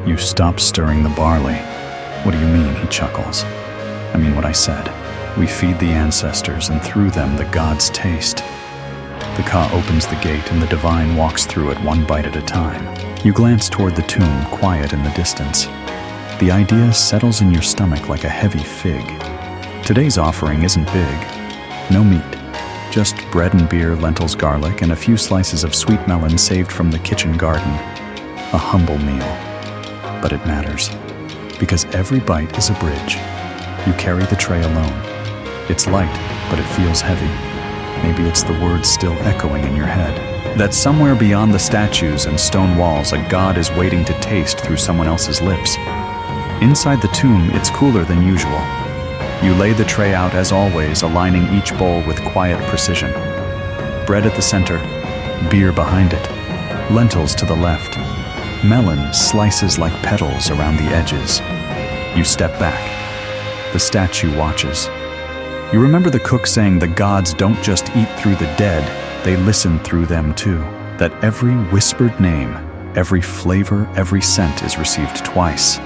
You stop stirring the barley. "What do you mean?" he chuckles. "I mean what I said. We feed the ancestors, and through them the gods taste." The Ka opens the gate and the divine walks through it, one bite at a time. You glance toward the tomb, quiet in the distance. The idea settles in your stomach like a heavy fig. Today's offering isn't big. No meat. Just bread and beer, lentils, garlic, and a few slices of sweet melon saved from the kitchen garden. A humble meal. But it matters. Because every bite is a bridge. You carry the tray alone. It's light, but it feels heavy. Maybe it's the words still echoing in your head. That somewhere beyond the statues and stone walls, a god is waiting to taste through someone else's lips. Inside the tomb, it's cooler than usual. You lay the tray out as always, aligning each bowl with quiet precision. Bread at the center, beer behind it, lentils to the left, melon slices like petals around the edges. You step back. The statue watches. You remember the cook saying the gods don't just eat through the dead, they listen through them too. That every whispered name, every flavor, every scent is received twice.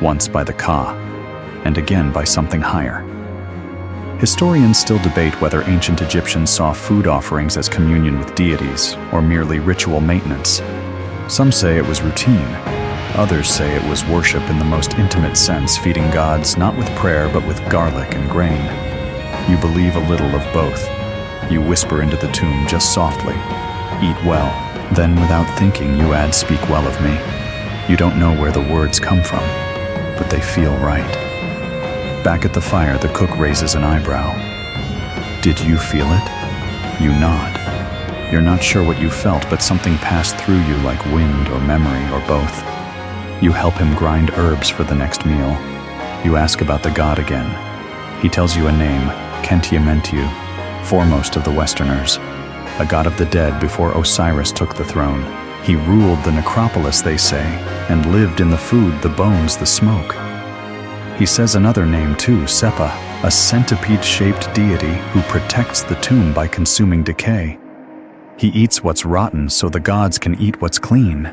Once by the Ka, and again by something higher. Historians still debate whether ancient Egyptians saw food offerings as communion with deities, or merely ritual maintenance. Some say it was routine. Others say it was worship in the most intimate sense, feeding gods not with prayer but with garlic and grain. You believe a little of both. You whisper into the tomb just softly, "Eat well." Then without thinking you add, "Speak well of me." You don't know where the words come from, but they feel right. Back at the fire, the cook raises an eyebrow. "Did you feel it?" You nod. You're not sure what you felt, but something passed through you like wind or memory or both. You help him grind herbs for the next meal. You ask about the god again. He tells you a name, Khentiamentu, foremost of the Westerners, a god of the dead before Osiris took the throne. He ruled the necropolis, they say, and lived in the food, the bones, the smoke. He says another name too, Sepa, a centipede-shaped deity who protects the tomb by consuming decay. He eats what's rotten so the gods can eat what's clean.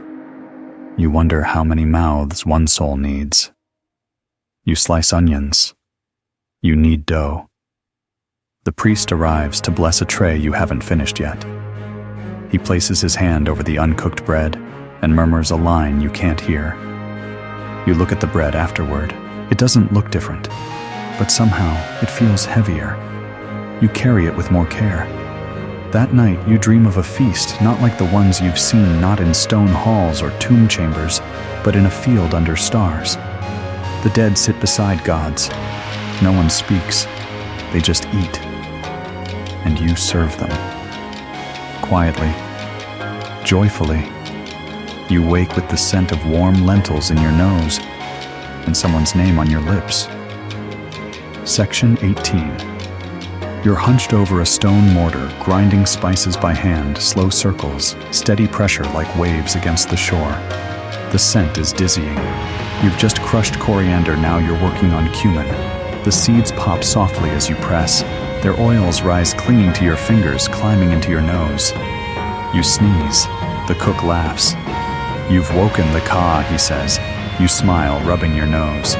You wonder how many mouths one soul needs. You slice onions. You knead dough. The priest arrives to bless a tray you haven't finished yet. He places his hand over the uncooked bread and murmurs a line you can't hear. You look at the bread afterward. It doesn't look different, but somehow it feels heavier. You carry it with more care. That night, you dream of a feast not like the ones you've seen, not in stone halls or tomb chambers, but in a field under stars. The dead sit beside gods. No one speaks. They just eat. And you serve them. Quietly, joyfully. You wake with the scent of warm lentils in your nose and someone's name on your lips. Section 18. You're hunched over a stone mortar, grinding spices by hand, slow circles, steady pressure like waves against the shore. The scent is dizzying. You've just crushed coriander, now you're working on cumin. The seeds pop softly as you press. Their oils rise clinging to your fingers, climbing into your nose. You sneeze. The cook laughs. You've woken the Ka, he says. You smile, rubbing your nose.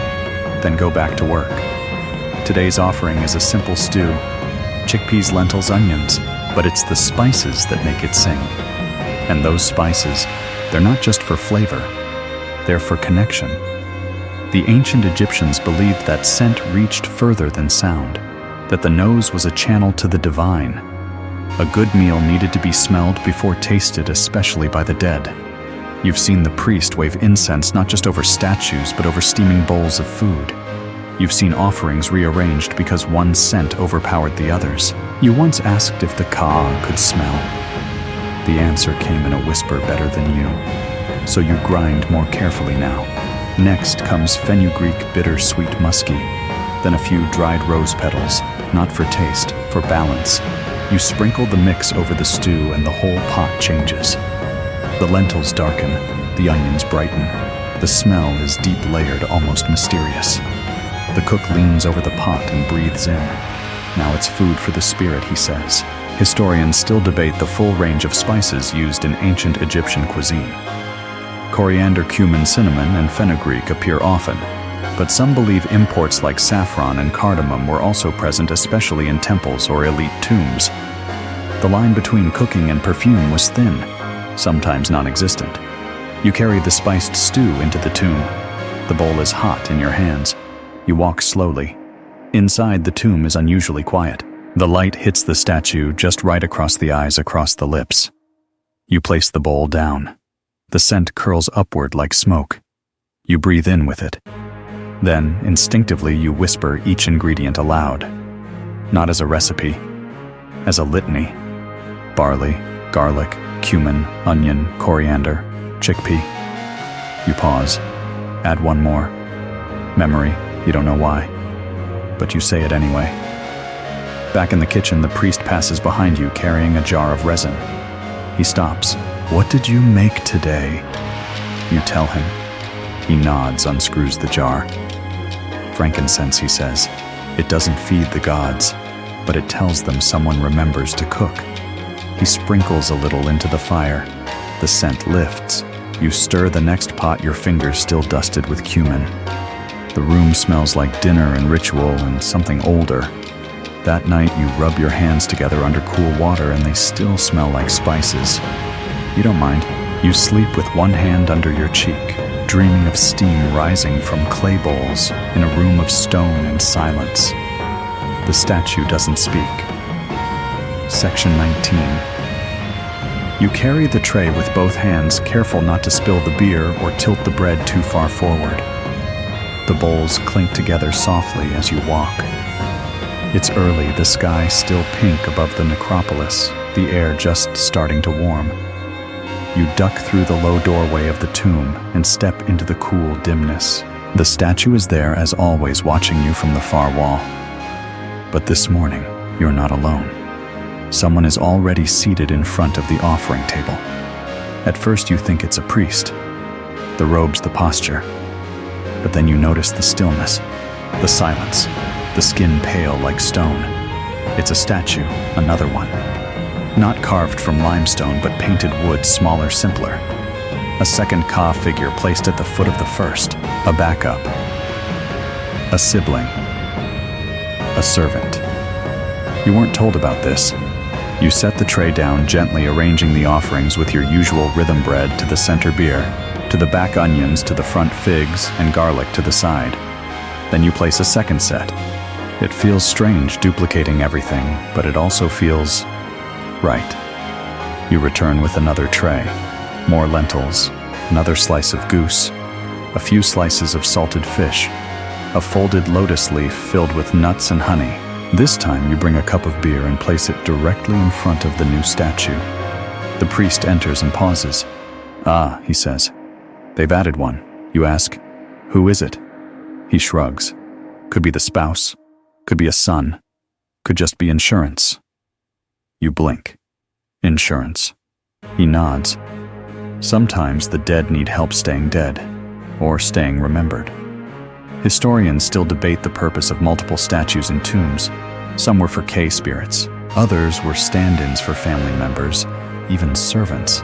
Then go back to work. Today's offering is a simple stew. Chickpeas, lentils, onions. But it's the spices that make it sing. And those spices, they're not just for flavor. They're for connection. The ancient Egyptians believed that scent reached further than sound, that the nose was a channel to the divine. A good meal needed to be smelled before tasted, especially by the dead. You've seen the priest wave incense not just over statues, but over steaming bowls of food. You've seen offerings rearranged because one scent overpowered the others. You once asked if the Ka could smell. The answer came in a whisper better than you. So you grind more carefully now. Next comes fenugreek, bitter, sweet, musky. Then a few dried rose petals, not for taste, for balance. You sprinkle the mix over the stew and the whole pot changes. The lentils darken, the onions brighten. The smell is deep layered, almost mysterious. The cook leans over the pot and breathes in. Now it's food for the spirit, he says. Historians still debate the full range of spices used in ancient Egyptian cuisine. Coriander, cumin, cinnamon, and fenugreek appear often, but some believe imports like saffron and cardamom were also present, especially in temples or elite tombs. The line between cooking and perfume was thin, sometimes non-existent. You carry the spiced stew into the tomb. The bowl is hot in your hands. You walk slowly. Inside, the tomb is unusually quiet. The light hits the statue just right across the eyes, across the lips. You place the bowl down. The scent curls upward like smoke. You breathe in with it. Then, instinctively, you whisper each ingredient aloud. Not as a recipe, as a litany. Barley, garlic, cumin, onion, coriander, chickpea. You pause. Add one more. Memory, you don't know why. But you say it anyway. Back in the kitchen, the priest passes behind you carrying a jar of resin. He stops. What did you make today? You tell him. He nods, unscrews the jar. Frankincense, he says. It doesn't feed the gods, but it tells them someone remembers to cook. He sprinkles a little into the fire. The scent lifts. You stir the next pot, your fingers still dusted with cumin. The room smells like dinner and ritual and something older. That night, you rub your hands together under cool water and they still smell like spices. You don't mind. You sleep with one hand under your cheek, dreaming of steam rising from clay bowls in a room of stone and silence. The statue doesn't speak. Section 19. You carry the tray with both hands, careful not to spill the beer or tilt the bread too far forward. The bowls clink together softly as you walk. It's early, the sky still pink above the necropolis, the air just starting to warm. You duck through the low doorway of the tomb and step into the cool dimness. The statue is there as always, watching you from the far wall. But this morning, you're not alone. Someone is already seated in front of the offering table. At first you think it's a priest. The robes, the posture. But then you notice the stillness, the silence, the skin pale like stone. It's a statue, another one. Not carved from limestone, but painted wood, smaller, simpler. A second Ka figure placed at the foot of the first. A backup. A sibling. A servant. You weren't told about this. You set the tray down, gently arranging the offerings with your usual rhythm bread to the center beer, to the back onions, to the front figs, and garlic to the side. Then you place a second set. It feels strange duplicating everything, but it also feels right. You return with another tray. More lentils, another slice of goose, a few slices of salted fish, a folded lotus leaf filled with nuts and honey. This time you bring a cup of beer and place it directly in front of the new statue. The priest enters and pauses. "Ah," he says. "They've added one." You ask, "Who is it?" He shrugs. "Could be the spouse, could be a son, could just be insurance." You blink. "Insurance." He nods. Sometimes the dead need help staying dead, or staying remembered. Historians still debate the purpose of multiple statues in tombs. Some were for K spirits, others were stand-ins for family members, even servants.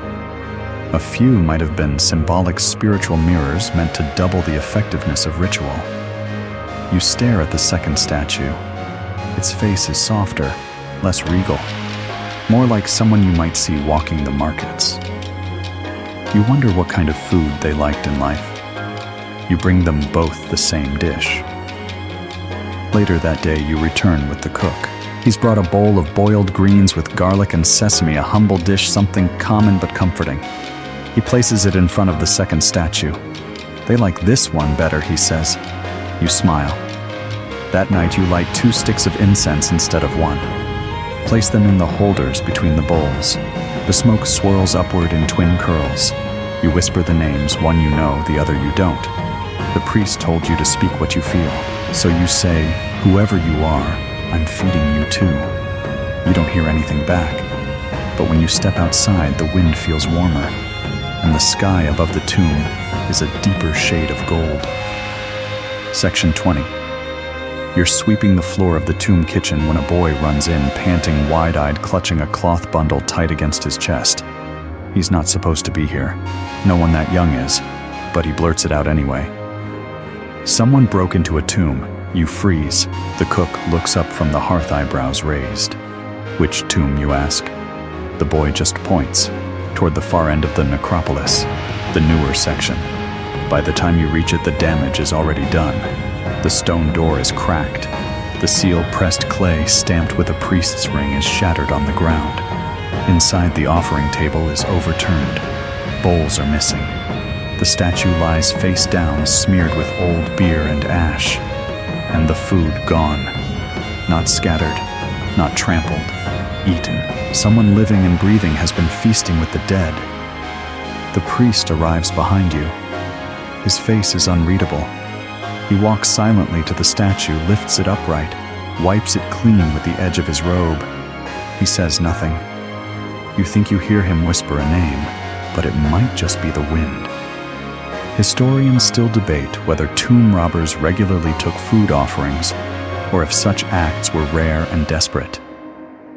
A few might have been symbolic spiritual mirrors meant to double the effectiveness of ritual. You stare at the second statue. Its face is softer, less regal, more like someone you might see walking the markets. You wonder what kind of food they liked in life. You bring them both the same dish. Later that day, you return with the cook. He's brought a bowl of boiled greens with garlic and sesame, a humble dish, something common but comforting. He places it in front of the second statue. "They like this one better," he says. You smile. That night, you light 2 sticks of incense instead of 1. Place them in the holders between the bowls. The smoke swirls upward in twin curls. You whisper the names, one you know, the other you don't. The priest told you to speak what you feel, so you say, "Whoever you are, I'm feeding you too." You don't hear anything back, but when you step outside, the wind feels warmer, and the sky above the tomb is a deeper shade of gold. Section 20. You're sweeping the floor of the tomb kitchen when a boy runs in, panting, wide-eyed, clutching a cloth bundle tight against his chest. He's not supposed to be here. No one that young is, but he blurts it out anyway. "Someone broke into a tomb." You freeze. The cook looks up from the hearth, eyebrows raised. "Which tomb?" you ask. The boy just points toward the far end of the necropolis, the newer section. By the time you reach it, the damage is already done. The stone door is cracked. The seal, pressed clay stamped with a priest's ring, is shattered on the ground. Inside, the offering table is overturned. Bowls are missing. The statue lies face down, smeared with old beer and ash. And the food gone. Not scattered, not trampled, eaten. Someone living and breathing has been feasting with the dead. The priest arrives behind you. His face is unreadable. He walks silently to the statue, lifts it upright, wipes it clean with the edge of his robe. He says nothing. You think you hear him whisper a name, but it might just be the wind. Historians still debate whether tomb robbers regularly took food offerings, or if such acts were rare and desperate.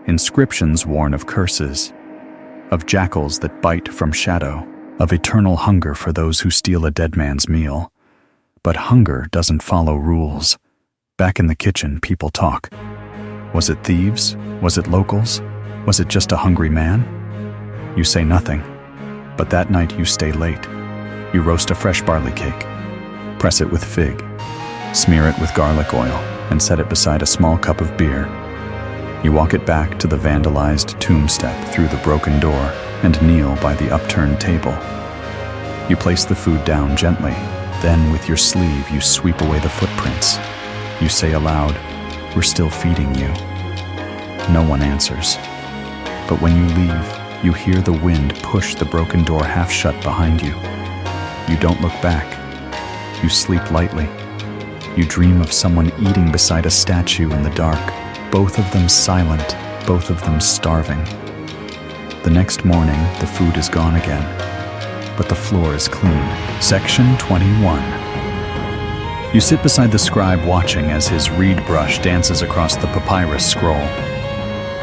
Inscriptions warn of curses, of jackals that bite from shadow, of eternal hunger for those who steal a dead man's meal. But hunger doesn't follow rules. Back in the kitchen, people talk. Was it thieves? Was it locals? Was it just a hungry man? You say nothing, but that night you stay late. You roast a fresh barley cake, press it with fig, smear it with garlic oil, and set it beside a small cup of beer. You walk it back to the vandalized tomb step through the broken door and kneel by the upturned table. You place the food down gently. Then, with your sleeve, you sweep away the footprints. You say aloud, "We're still feeding you." No one answers. But when you leave, you hear the wind push the broken door half shut behind you. You don't look back. You sleep lightly. You dream of someone eating beside a statue in the dark, both of them silent, both of them starving. The next morning, the food is gone again, but the floor is clean. Section 21. You sit beside the scribe, watching as his reed brush dances across the papyrus scroll.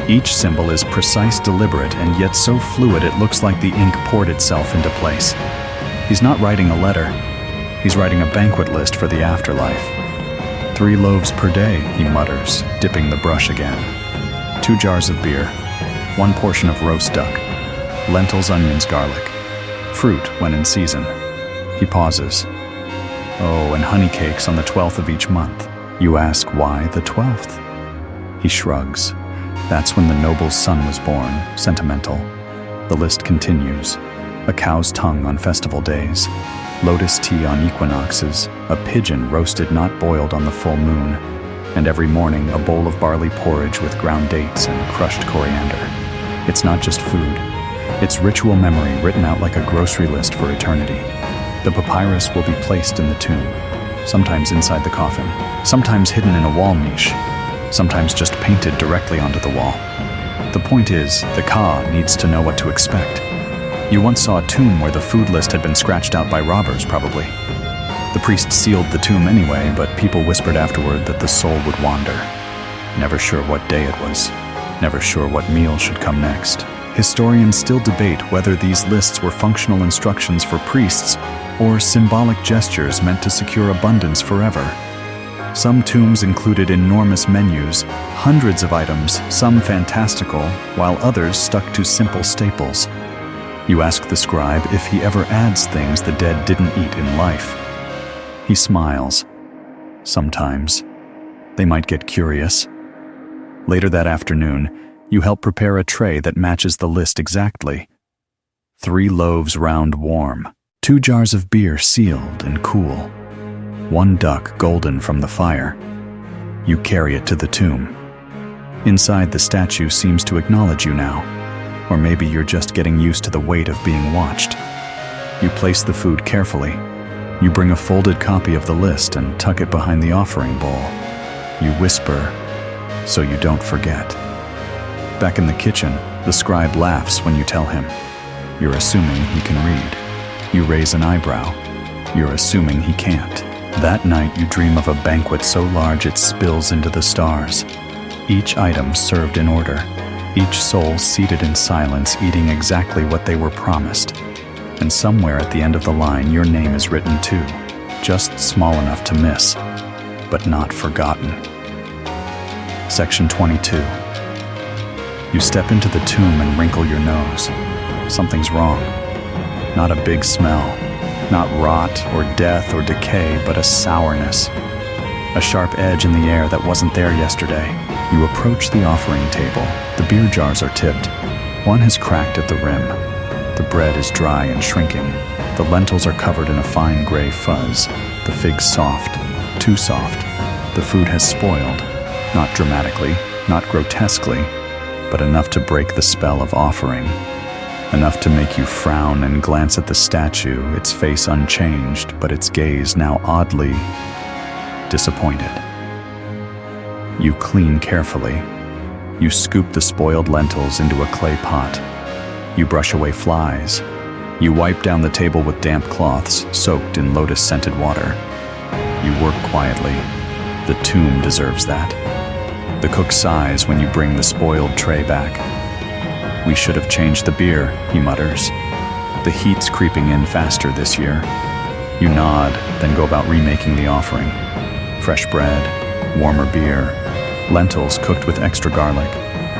Each symbol is precise, deliberate, and yet so fluid it looks like the ink poured itself into place. He's not writing a letter. He's writing a banquet list for the afterlife. 3 loaves per day, he mutters, dipping the brush again. 2 jars of beer, 1 portion of roast duck, lentils, onions, garlic, fruit when in season. He pauses. Oh, and honey cakes on the 12th of each month. You ask why the 12th? He shrugs. That's when the noble's son was born, sentimental. The list continues. A cow's tongue on festival days, lotus tea on equinoxes, a pigeon roasted not boiled on the full moon, and every morning a bowl of barley porridge with ground dates and crushed coriander. It's not just food. It's ritual memory written out like a grocery list for eternity. The papyrus will be placed in the tomb, sometimes inside the coffin, sometimes hidden in a wall niche, sometimes just painted directly onto the wall. The point is, the Ka needs to know what to expect. You once saw a tomb where the food list had been scratched out by robbers, probably. The priest sealed the tomb anyway, but people whispered afterward that the soul would wander. Never sure what day it was, never sure what meal should come next. Historians still debate whether these lists were functional instructions for priests or symbolic gestures meant to secure abundance forever. Some tombs included enormous menus, hundreds of items, some fantastical, while others stuck to simple staples. You ask the scribe if he ever adds things the dead didn't eat in life. He smiles. Sometimes. They might get curious. Later that afternoon, you help prepare a tray that matches the list exactly. 3 loaves round warm, 2 jars of beer sealed and cool, 1 duck golden from the fire. You carry it to the tomb. Inside, the statue seems to acknowledge you now. Or maybe you're just getting used to the weight of being watched. You place the food carefully. You bring a folded copy of the list and tuck it behind the offering bowl. You whisper, so you don't forget. Back in the kitchen, the scribe laughs when you tell him. You're assuming he can read. You raise an eyebrow. You're assuming he can't. That night you dream of a banquet so large it spills into the stars. Each item served in order. Each soul seated in silence, eating exactly what they were promised. And somewhere at the end of the line, your name is written too, just small enough to miss, but not forgotten. Section 22. You step into the tomb and wrinkle your nose. Something's wrong. Not a big smell, not rot or death or decay, but a sourness. A sharp edge in the air that wasn't there yesterday. You approach the offering table. The beer jars are tipped. One has cracked at the rim. The bread is dry and shrinking. The lentils are covered in a fine gray fuzz. The figs soft, too soft. The food has spoiled. Not dramatically, not grotesquely, but enough to break the spell of offering. Enough to make you frown and glance at the statue, its face unchanged, but its gaze now oddly disappointed. You clean carefully. You scoop the spoiled lentils into a clay pot. You brush away flies. You wipe down the table with damp cloths soaked in lotus-scented water. You work quietly. The tomb deserves that. The cook sighs when you bring the spoiled tray back. We should have changed the beer, he mutters. The heat's creeping in faster this year. You nod, then go about remaking the offering. Fresh bread, warmer beer, lentils cooked with extra garlic,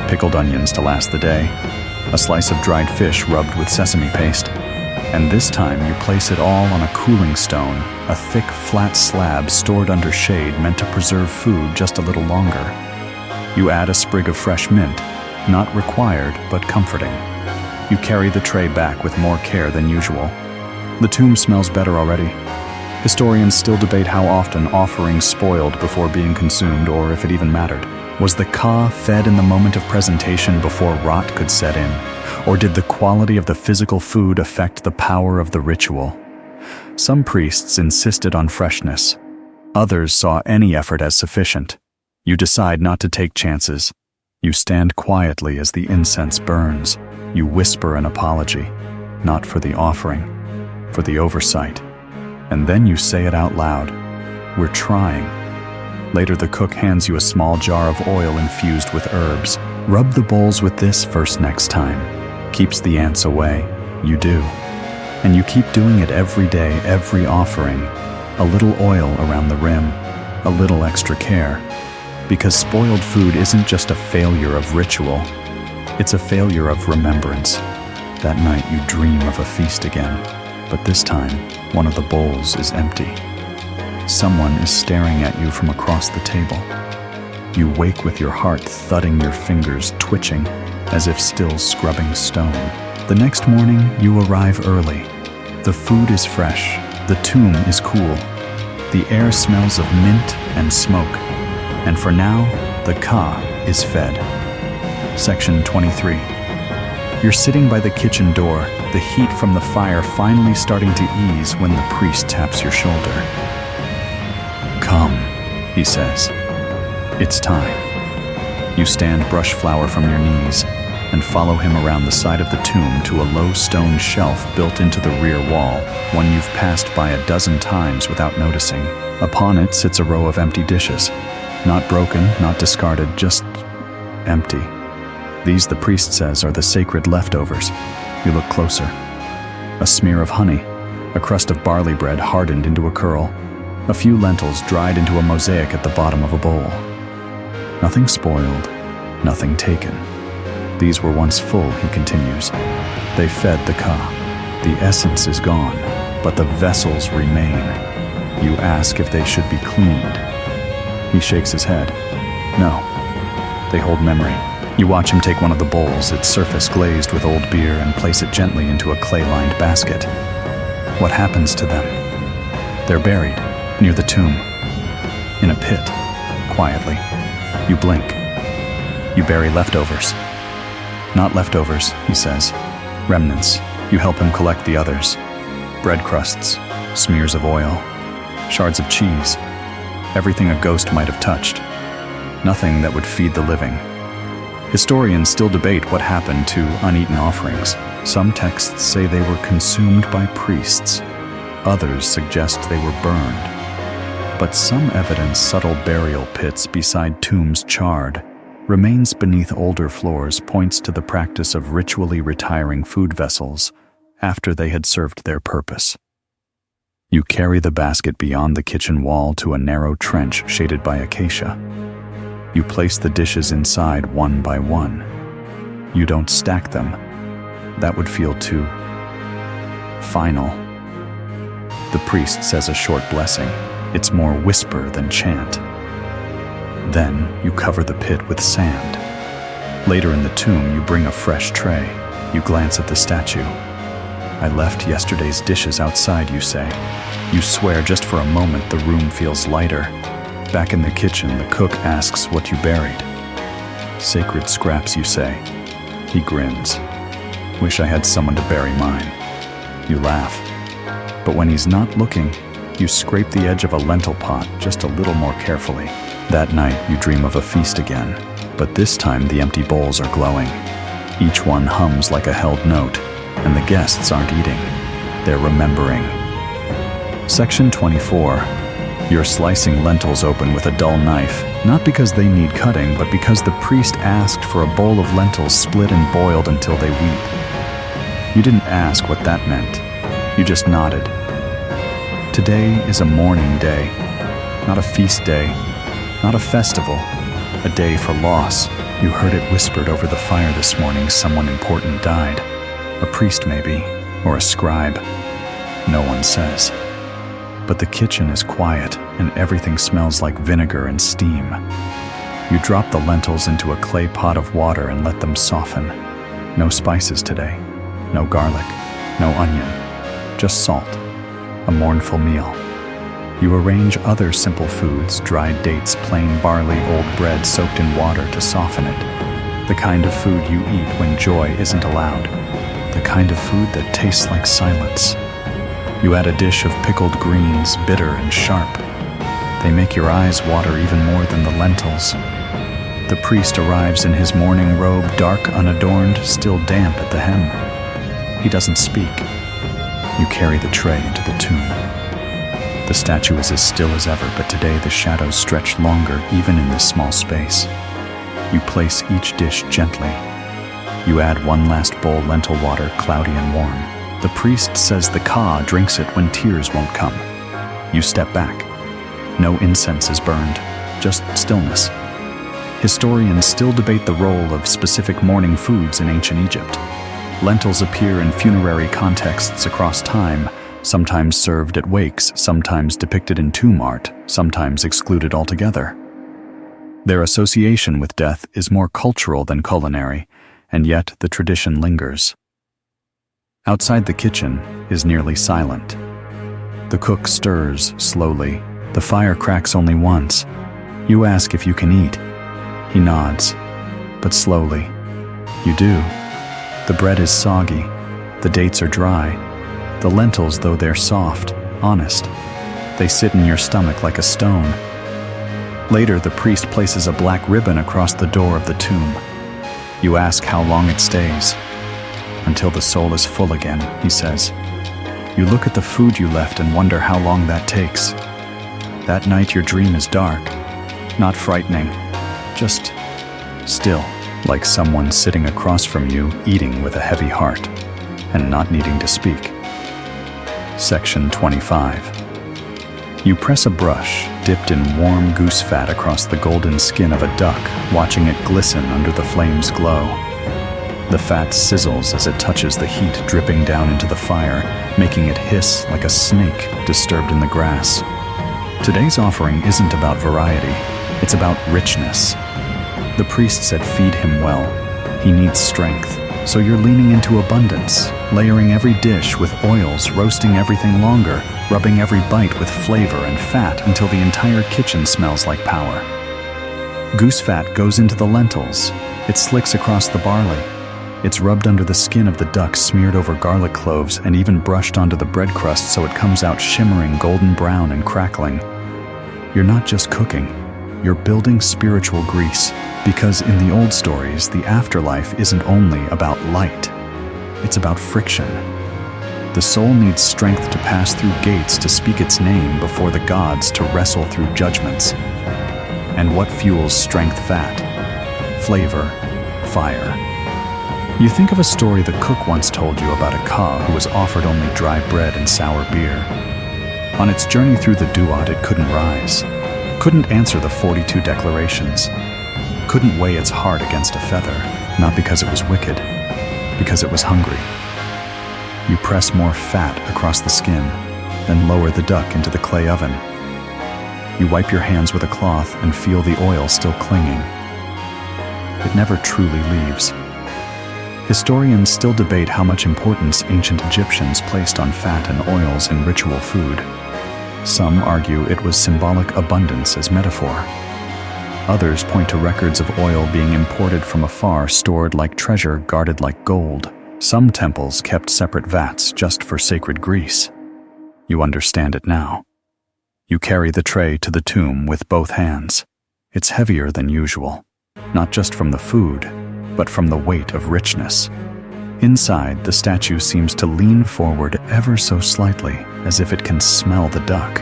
pickled onions to last the day, a slice of dried fish rubbed with sesame paste. And this time you place it all on a cooling stone, a thick, flat slab stored under shade meant to preserve food just a little longer. You add a sprig of fresh mint, not required, but comforting. You carry the tray back with more care than usual. The tomb smells better already. Historians still debate how often offerings spoiled before being consumed, or if it even mattered. Was the Ka fed in the moment of presentation before rot could set in? Or did the quality of the physical food affect the power of the ritual? Some priests insisted on freshness. Others saw any effort as sufficient. You decide not to take chances. You stand quietly as the incense burns. You whisper an apology, not for the offering, for the oversight. And then you say it out loud. We're trying. Later, the cook hands you a small jar of oil infused with herbs. Rub the bowls with this first next time. Keeps the ants away. You do. And you keep doing it every day, every offering, a little oil around the rim, a little extra care. Because spoiled food isn't just a failure of ritual, it's a failure of remembrance. That night you dream of a feast again, but this time, one of the bowls is empty. Someone is staring at you from across the table. You wake with your heart thudding, your fingers twitching, as if still scrubbing stone. The next morning, you arrive early. The food is fresh, the tomb is cool. The air smells of mint and smoke. And for now, the ka is fed. Section 23. You're sitting by the kitchen door, the heat from the fire finally starting to ease when the priest taps your shoulder. "Come," he says. "It's time." You stand brush flower from your knees and follow him around the side of the tomb to a low stone shelf built into the rear wall, one you've passed by a dozen times without noticing. Upon it sits a row of empty dishes. Not broken, not discarded, just empty. These, the priest says, are the sacred leftovers. You look closer. A smear of honey, a crust of barley bread hardened into a curl, a few lentils dried into a mosaic at the bottom of a bowl. Nothing spoiled, nothing taken. These were once full, he continues. They fed the ka. The essence is gone, but the vessels remain. You ask if they should be cleaned. He shakes his head. No. They hold memory. You watch him take one of the bowls, its surface glazed with old beer, and place it gently into a clay-lined basket. What happens to them? They're buried, near the tomb. In a pit, quietly. You blink. You bury leftovers. Not leftovers, he says. Remnants. You help him collect the others. Bread crusts, smears of oil, shards of cheese. Everything a ghost might have touched. Nothing that would feed the living. Historians still debate what happened to uneaten offerings. Some texts say they were consumed by priests. Others suggest they were burned. But some evidence subtle burial pits beside tombs charred, remains beneath older floors points to the practice of ritually retiring food vessels after they had served their purpose. You carry the basket beyond the kitchen wall to a narrow trench shaded by acacia. You place the dishes inside one by one. You don't stack them. That would feel too final. The priest says a short blessing. It's more whisper than chant. Then you cover the pit with sand. Later in the tomb, you bring a fresh tray. You glance at the statue. I left yesterday's dishes outside, you say. You swear just for a moment the room feels lighter. Back in the kitchen, the cook asks what you buried. Sacred scraps, you say. He grins. Wish I had someone to bury mine. You laugh. But when he's not looking, you scrape the edge of a lentil pot just a little more carefully. That night, you dream of a feast again, but this time the empty bowls are glowing. Each one hums like a held note, and the guests aren't eating. They're remembering. Section 24. You're slicing lentils open with a dull knife, not because they need cutting, but because the priest asked for a bowl of lentils split and boiled until they weep. You didn't ask what that meant. You just nodded. Today is a mourning day, not a feast day, not a festival, a day for loss. You heard it whispered over the fire this morning someone important died. A priest maybe, or a scribe. No one says. But the kitchen is quiet, and everything smells like vinegar and steam. You drop the lentils into a clay pot of water and let them soften. No spices today, no garlic, no onion, just salt. A mournful meal. You arrange other simple foods, dried dates, plain barley, old bread soaked in water to soften it. The kind of food you eat when joy isn't allowed. The kind of food that tastes like silence. You add a dish of pickled greens, bitter and sharp. They make your eyes water even more than the lentils. The priest arrives in his mourning robe, dark, unadorned, still damp at the hem. He doesn't speak. You carry the tray into the tomb. The statue is as still as ever, but today the shadows stretch longer even in this small space. You place each dish gently. You add one last bowl lentil water, cloudy and warm. The priest says the ka drinks it when tears won't come. You step back. No incense is burned, just stillness. Historians still debate the role of specific mourning foods in ancient Egypt. Lentils appear in funerary contexts across time, sometimes served at wakes, sometimes depicted in tomb art, sometimes excluded altogether. Their association with death is more cultural than culinary, and yet the tradition lingers. Outside the kitchen is nearly silent. The cook stirs slowly. The fire cracks only once. You ask if you can eat. He nods, but slowly. You do. The bread is soggy. The dates are dry. The lentils, though they're soft, honest, they sit in your stomach like a stone. Later, the priest places a black ribbon across the door of the tomb. You ask how long it stays. Until the soul is full again, he says. You look at the food you left and wonder how long that takes. That night your dream is dark, not frightening, just still, like someone sitting across from you eating with a heavy heart and not needing to speak. Section 25. You press a brush dipped in warm goose fat across the golden skin of a duck, watching it glisten under the flame's glow. The fat sizzles as it touches the heat dripping down into the fire, making it hiss like a snake disturbed in the grass. Today's offering isn't about variety, it's about richness. The priest said feed him well. He needs strength, so you're leaning into abundance, layering every dish with oils, roasting everything longer, rubbing every bite with flavor and fat until the entire kitchen smells like power. Goose fat goes into the lentils. It slicks across the barley. It's rubbed under the skin of the duck, smeared over garlic cloves, and even brushed onto the bread crust so it comes out shimmering golden brown and crackling. You're not just cooking, you're building spiritual grease, because in the old stories, the afterlife isn't only about light, it's about friction. The soul needs strength to pass through gates to speak its name before the gods to wrestle through judgments. And what fuels strength fat? Flavor, fire. You think of a story the cook once told you about a ka who was offered only dry bread and sour beer. On its journey through the duat, it couldn't rise, couldn't answer the 42 declarations, couldn't weigh its heart against a feather, not because it was wicked, because it was hungry. You press more fat across the skin, then lower the duck into the clay oven. You wipe your hands with a cloth and feel the oil still clinging. It never truly leaves. Historians still debate how much importance ancient Egyptians placed on fat and oils in ritual food. Some argue it was symbolic abundance as metaphor. Others point to records of oil being imported from afar, stored like treasure, guarded like gold. Some temples kept separate vats just for sacred grease. You understand it now. You carry the tray to the tomb with both hands. It's heavier than usual, not just from the food, but from the weight of richness. Inside, the statue seems to lean forward ever so slightly, as if it can smell the duck.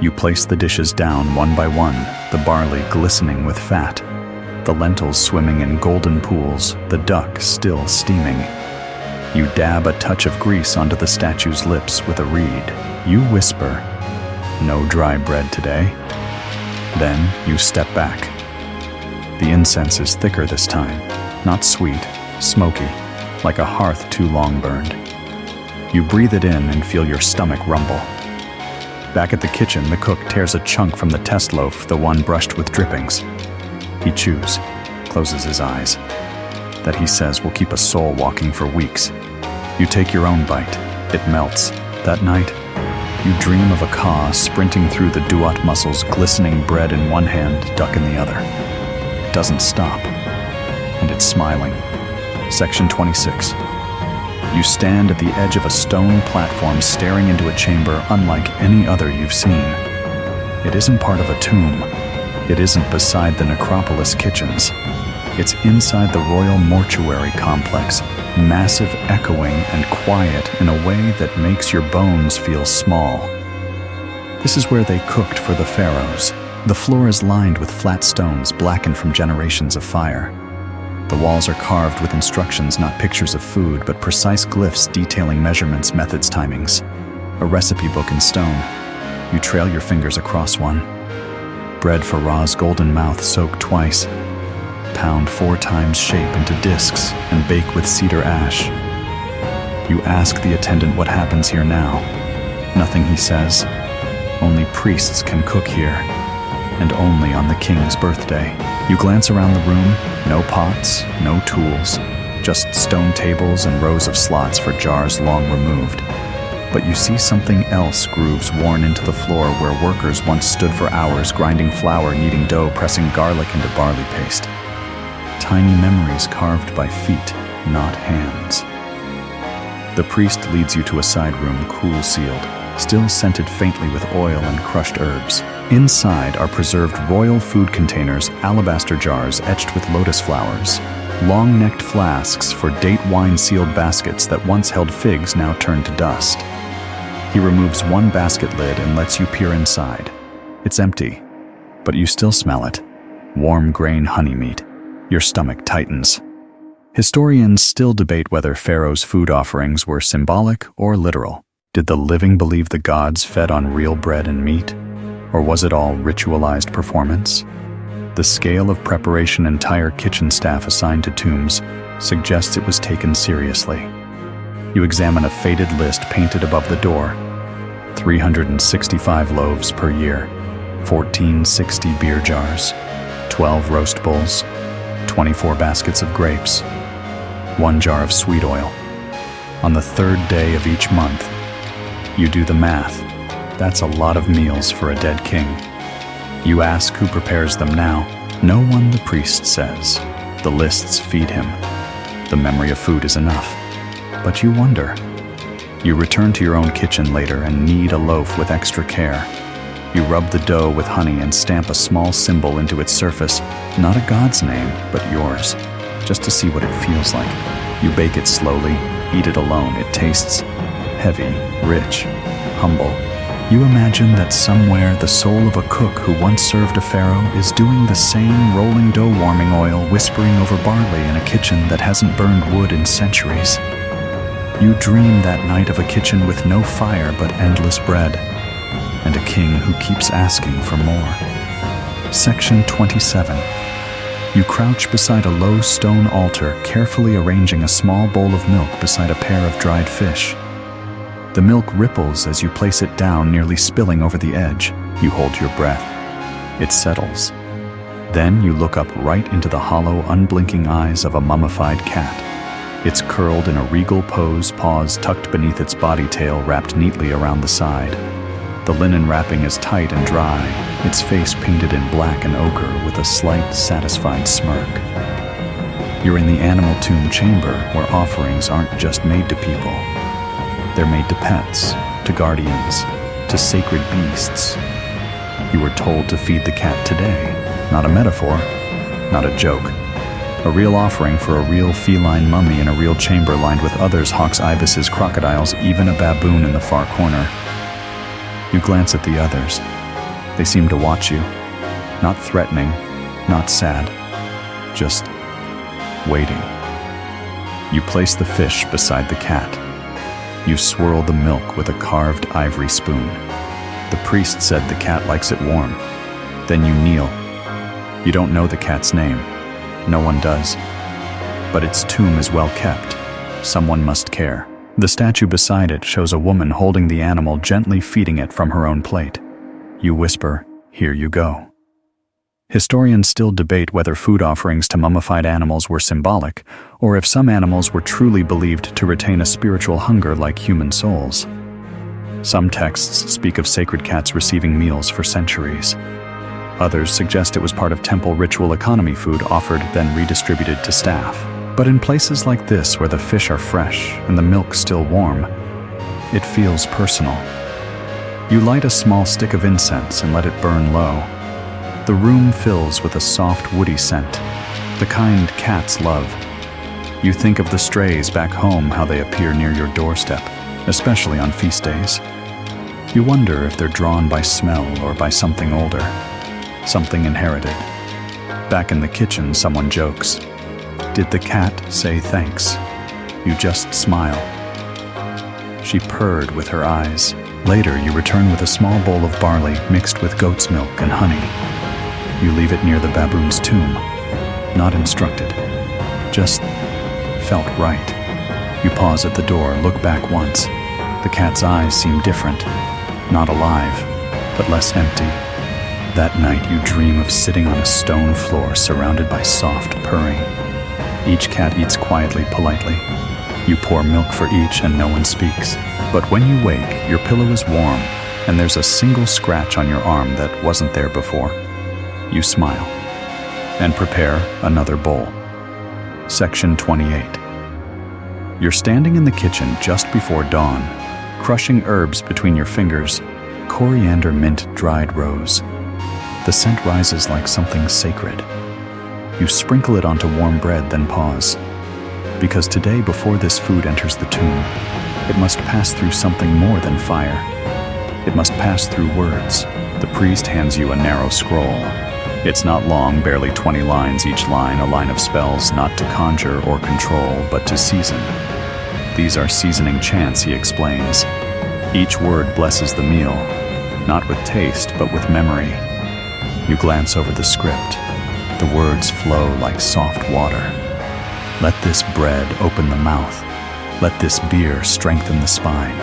You place the dishes down one by one, the barley glistening with fat, the lentils swimming in golden pools, the duck still steaming. You dab a touch of grease onto the statue's lips with a reed. You whisper, "No dry bread today." Then you step back. The incense is thicker this time, not sweet, smoky, like a hearth too long burned. You breathe it in and feel your stomach rumble. Back at the kitchen, the cook tears a chunk from the test loaf, the one brushed with drippings. He chews, closes his eyes. That, he says, will keep a soul walking for weeks. You take your own bite. It melts. That night, you dream of a ka sprinting through the duat muscles, glistening bread in one hand, duck in the other. It doesn't stop, and it's smiling. Section 26. You stand at the edge of a stone platform, staring into a chamber unlike any other you've seen. It isn't part of a tomb. It isn't beside the necropolis kitchens. It's inside the royal mortuary complex, massive, echoing, and quiet in a way that makes your bones feel small. This is where they cooked for the pharaohs. The floor is lined with flat stones blackened from generations of fire. The walls are carved with instructions, not pictures of food, but precise glyphs detailing measurements, methods, timings. A recipe book in stone. You trail your fingers across one. Bread for Ra's golden mouth, soak twice. Pound 4 times, shape into discs, and bake with cedar ash. You ask the attendant what happens here now. Nothing, he says. Only priests can cook here, and only on the king's birthday. You glance around the room, no pots, no tools, just stone tables and rows of slots for jars long removed. But you see something else, grooves worn into the floor where workers once stood for hours grinding flour, kneading dough, pressing garlic into barley paste. Tiny memories carved by feet, not hands. The priest leads you to a side room, cool sealed, still scented faintly with oil and crushed herbs. Inside are preserved royal food containers, alabaster jars etched with lotus flowers, long-necked flasks for date wine-sealed baskets that once held figs now turned to dust. He removes one basket lid and lets you peer inside. It's empty, but you still smell it. Warm grain honey meat. Your stomach tightens. Historians still debate whether Pharaoh's food offerings were symbolic or literal. Did the living believe the gods fed on real bread and meat? Or was it all ritualized performance? The scale of preparation entire kitchen staff assigned to tombs suggests it was taken seriously. You examine a faded list painted above the door. 365 loaves per year, 1460 beer jars, 12 roast bowls, 24 baskets of grapes, 1 jar of sweet oil. On the 3rd day of each month, you do the math. That's a lot of meals for a dead king. You ask who prepares them now. No one, the priest says. The lists feed him. The memory of food is enough. But you wonder. You return to your own kitchen later and knead a loaf with extra care. You rub the dough with honey and stamp a small symbol into its surface, not a god's name, but yours, just to see what it feels like. You bake it slowly, eat it alone. It tastes heavy, rich, humble. You imagine that somewhere the soul of a cook who once served a pharaoh is doing the same, rolling dough, warming oil, whispering over barley in a kitchen that hasn't burned wood in centuries. You dream that night of a kitchen with no fire but endless bread, and a king who keeps asking for more. Section 27. You crouch beside a low stone altar, carefully arranging a small bowl of milk beside a pair of dried fish. The milk ripples as you place it down, nearly spilling over the edge. You hold your breath. It settles. Then you look up right into the hollow, unblinking eyes of a mummified cat. It's curled in a regal pose, paws tucked beneath its body, tail wrapped neatly around the side. The linen wrapping is tight and dry, its face painted in black and ochre with a slight, satisfied smirk. You're in the animal tomb chamber where offerings aren't just made to people. They're made to pets, to guardians, to sacred beasts. You were told to feed the cat today. Not a metaphor, not a joke. A real offering for a real feline mummy in a real chamber lined with others, hawks, ibises, crocodiles, even a baboon in the far corner. You glance at the others. They seem to watch you. Not threatening, not sad, just waiting. You place the fish beside the cat. You swirl the milk with a carved ivory spoon. The priest said the cat likes it warm. Then you kneel. You don't know the cat's name. No one does. But its tomb is well kept. Someone must care. The statue beside it shows a woman holding the animal, gently feeding it from her own plate. You whisper, "Here you go." Historians still debate whether food offerings to mummified animals were symbolic, or if some animals were truly believed to retain a spiritual hunger like human souls. Some texts speak of sacred cats receiving meals for centuries. Others suggest it was part of temple ritual economy food offered then redistributed to staff. But in places like this where the fish are fresh and the milk still warm, it feels personal. You light a small stick of incense and let it burn low. The room fills with a soft, woody scent, the kind cats love. You think of the strays back home, how they appear near your doorstep, especially on feast days. You wonder if they're drawn by smell or by something older, something inherited. Back in the kitchen, someone jokes, Did the cat say thanks? You just smile. She purred with her eyes. Later, you return with a small bowl of barley mixed with goat's milk and honey. You leave it near the baboon's tomb. Not instructed. Just felt right. You pause at the door, look back once. The cat's eyes seem different. Not alive, but less empty. That night, you dream of sitting on a stone floor surrounded by soft purring. Each cat eats quietly, politely. You pour milk for each and no one speaks. But when you wake, your pillow is warm, and there's a single scratch on your arm that wasn't there before. You smile, and prepare another bowl. Section 28. You're standing in the kitchen just before dawn, crushing herbs between your fingers, coriander, mint, dried rose. The scent rises like something sacred. You sprinkle it onto warm bread, then pause. Because today, before this food enters the tomb, it must pass through something more than fire. It must pass through words. The priest hands you a narrow scroll. It's not long, barely 20 lines each line, a line of spells not to conjure or control, but to season. These are seasoning chants, he explains. Each word blesses the meal, not with taste, but with memory. You glance over the script. The words flow like soft water. Let this bread open the mouth. Let this beer strengthen the spine.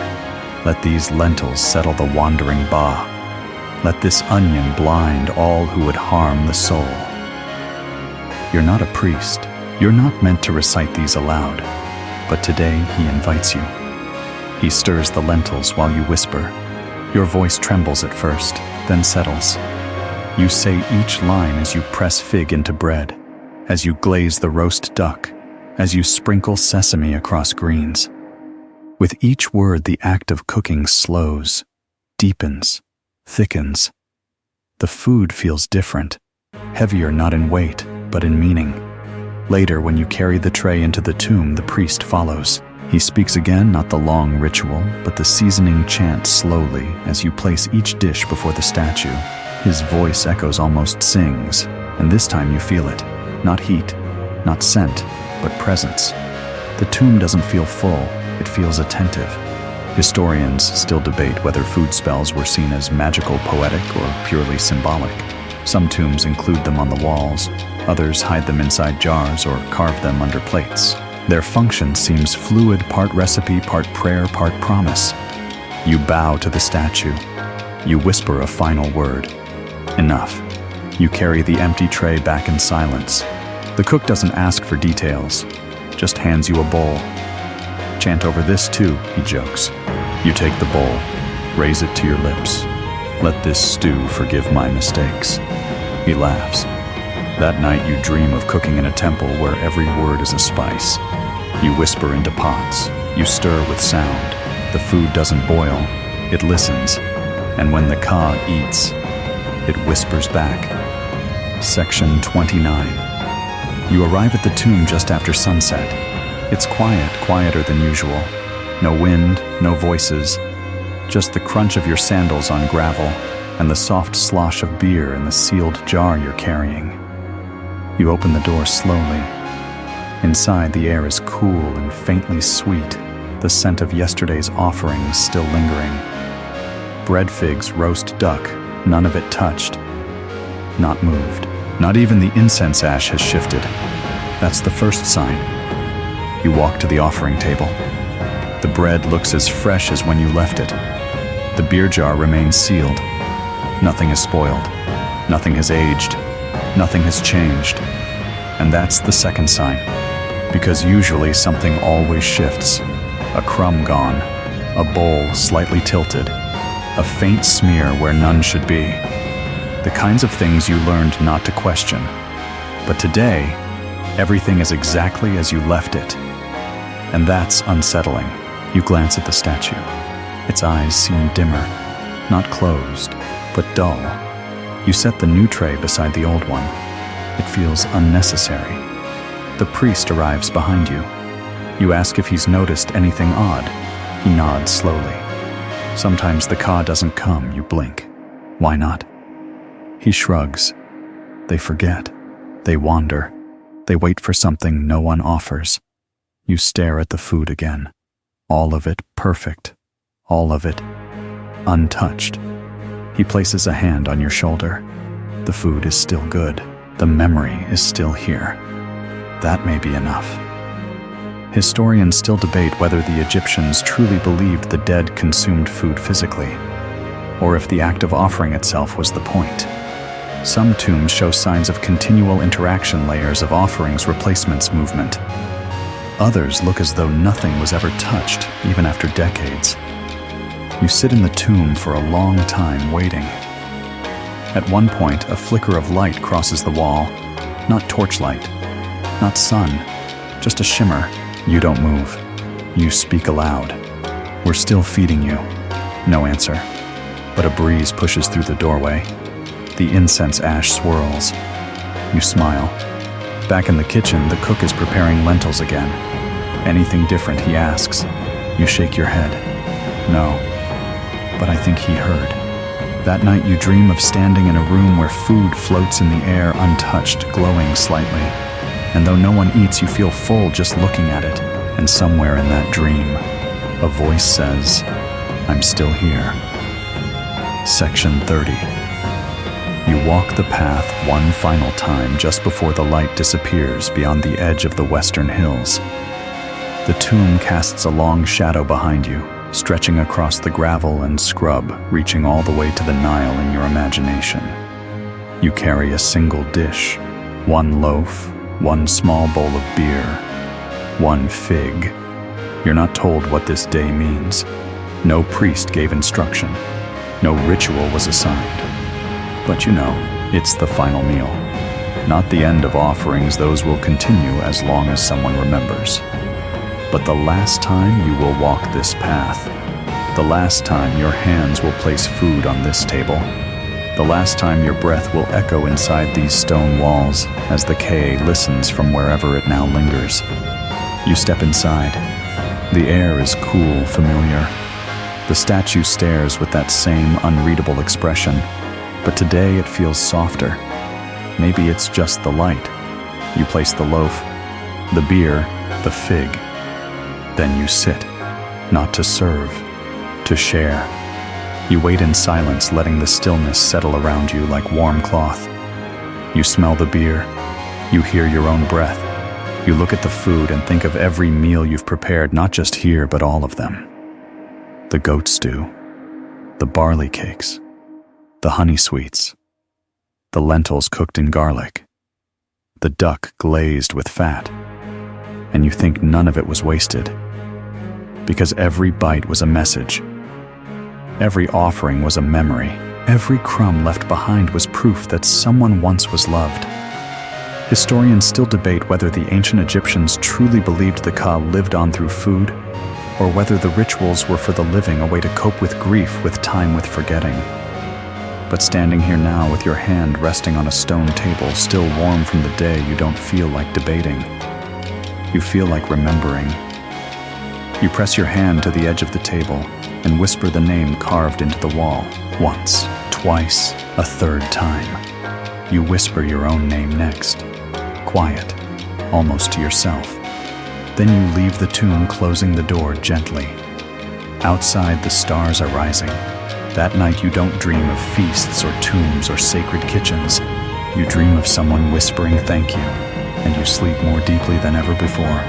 Let these lentils settle the wandering ba. Let this onion blind all who would harm the soul. You're not a priest. You're not meant to recite these aloud. But today he invites you. He stirs the lentils while you whisper. Your voice trembles at first, then settles. You say each line as you press fig into bread, as you glaze the roast duck, as you sprinkle sesame across greens. With each word, the act of cooking slows, deepens, thickens. The food feels different, heavier not in weight, but in meaning. Later, when you carry the tray into the tomb, the priest follows. He speaks again, not the long ritual, but the seasoning chant slowly as you place each dish before the statue. His voice echoes, almost sings, and this time you feel it. Not heat, not scent, but presence. The tomb doesn't feel full, it feels attentive. Historians still debate whether food spells were seen as magical, poetic, or purely symbolic. Some tombs include them on the walls, others hide them inside jars or carve them under plates. Their function seems fluid, part recipe, part prayer, part promise. You bow to the statue. You whisper a final word. Enough. You carry the empty tray back in silence. The cook doesn't ask for details, just hands you a bowl. Chant over this too, he jokes. You take the bowl, raise it to your lips. Let this stew forgive my mistakes. He laughs. That night you dream of cooking in a temple where every word is a spice. You whisper into pots. You stir with sound. The food doesn't boil, it listens. And when the ka eats, it whispers back. Section 29. You arrive at the tomb just after sunset. It's quiet, quieter than usual. No wind, no voices, just the crunch of your sandals on gravel and the soft slosh of beer in the sealed jar you're carrying. You open the door slowly. Inside, the air is cool and faintly sweet, the scent of yesterday's offerings still lingering. Bread figs, roast duck, none of it touched, not moved. Not even the incense ash has shifted. That's the first sign. You walk to the offering table. The bread looks as fresh as when you left it. The beer jar remains sealed. Nothing is spoiled. Nothing has aged. Nothing has changed. And that's the second sign. Because usually something always shifts. A crumb gone. A bowl slightly tilted. A faint smear where none should be. The kinds of things you learned not to question. But today, everything is exactly as you left it. And that's unsettling. You glance at the statue. Its eyes seem dimmer, not closed, but dull. You set the new tray beside the old one. It feels unnecessary. The priest arrives behind you. You ask if he's noticed anything odd. He nods slowly. Sometimes the ka doesn't come, you blink. Why not? He shrugs. They forget. They wander. They wait for something no one offers. You stare at the food again. All of it perfect. All of it untouched. He places a hand on your shoulder. The food is still good. The memory is still here. That may be enough. Historians still debate whether the Egyptians truly believed the dead consumed food physically, or if the act of offering itself was the point. Some tombs show signs of continual interaction layers of offerings replacements movement. Others look as though nothing was ever touched, even after decades. You sit in the tomb for a long time waiting. At one point, a flicker of light crosses the wall. Not torchlight, not sun, just a shimmer. You don't move. You speak aloud. "We're still feeding you." No answer. But a breeze pushes through the doorway. The incense ash swirls. You smile. Back in the kitchen, the cook is preparing lentils again. "Anything different?" he asks. You shake your head. "No." But I think he heard. That night you dream of standing in a room where food floats in the air untouched, glowing slightly. And though no one eats, you feel full just looking at it. And somewhere in that dream, a voice says, "I'm still here." Section 30. You walk the path one final time just before the light disappears beyond the edge of the western hills. The tomb casts a long shadow behind you, stretching across the gravel and scrub, reaching all the way to the Nile in your imagination. You carry a single dish, one loaf, one small bowl of beer, one fig. You're not told what this day means. No priest gave instruction. No ritual was assigned. But you know, it's the final meal. Not the end of offerings, those will continue as long as someone remembers. But the last time you will walk this path, the last time your hands will place food on this table, the last time your breath will echo inside these stone walls as the K listens from wherever it now lingers. You step inside. The air is cool, familiar. The statue stares with that same unreadable expression, but today it feels softer. Maybe it's just the light. You place the loaf, the beer, the fig. Then you sit, not to serve, to share. You wait in silence, letting the stillness settle around you like warm cloth. You smell the beer. You hear your own breath. You look at the food and think of every meal you've prepared, not just here, but all of them. The goat stew, the barley cakes, the honey sweets, the lentils cooked in garlic, the duck glazed with fat. And you think none of it was wasted, because every bite was a message. Every offering was a memory. Every crumb left behind was proof that someone once was loved. Historians still debate whether the ancient Egyptians truly believed the Ka lived on through food, or whether the rituals were for the living, a way to cope with grief, with time, with forgetting. But standing here now with your hand resting on a stone table, still warm from the day, you don't feel like debating. You feel like remembering. You press your hand to the edge of the table and whisper the name carved into the wall. Once, twice, a third time. You whisper your own name next. Quiet, almost to yourself. Then you leave the tomb, closing the door gently. Outside, the stars are rising. That night you don't dream of feasts or tombs or sacred kitchens. You dream of someone whispering thank you, and you sleep more deeply than ever before.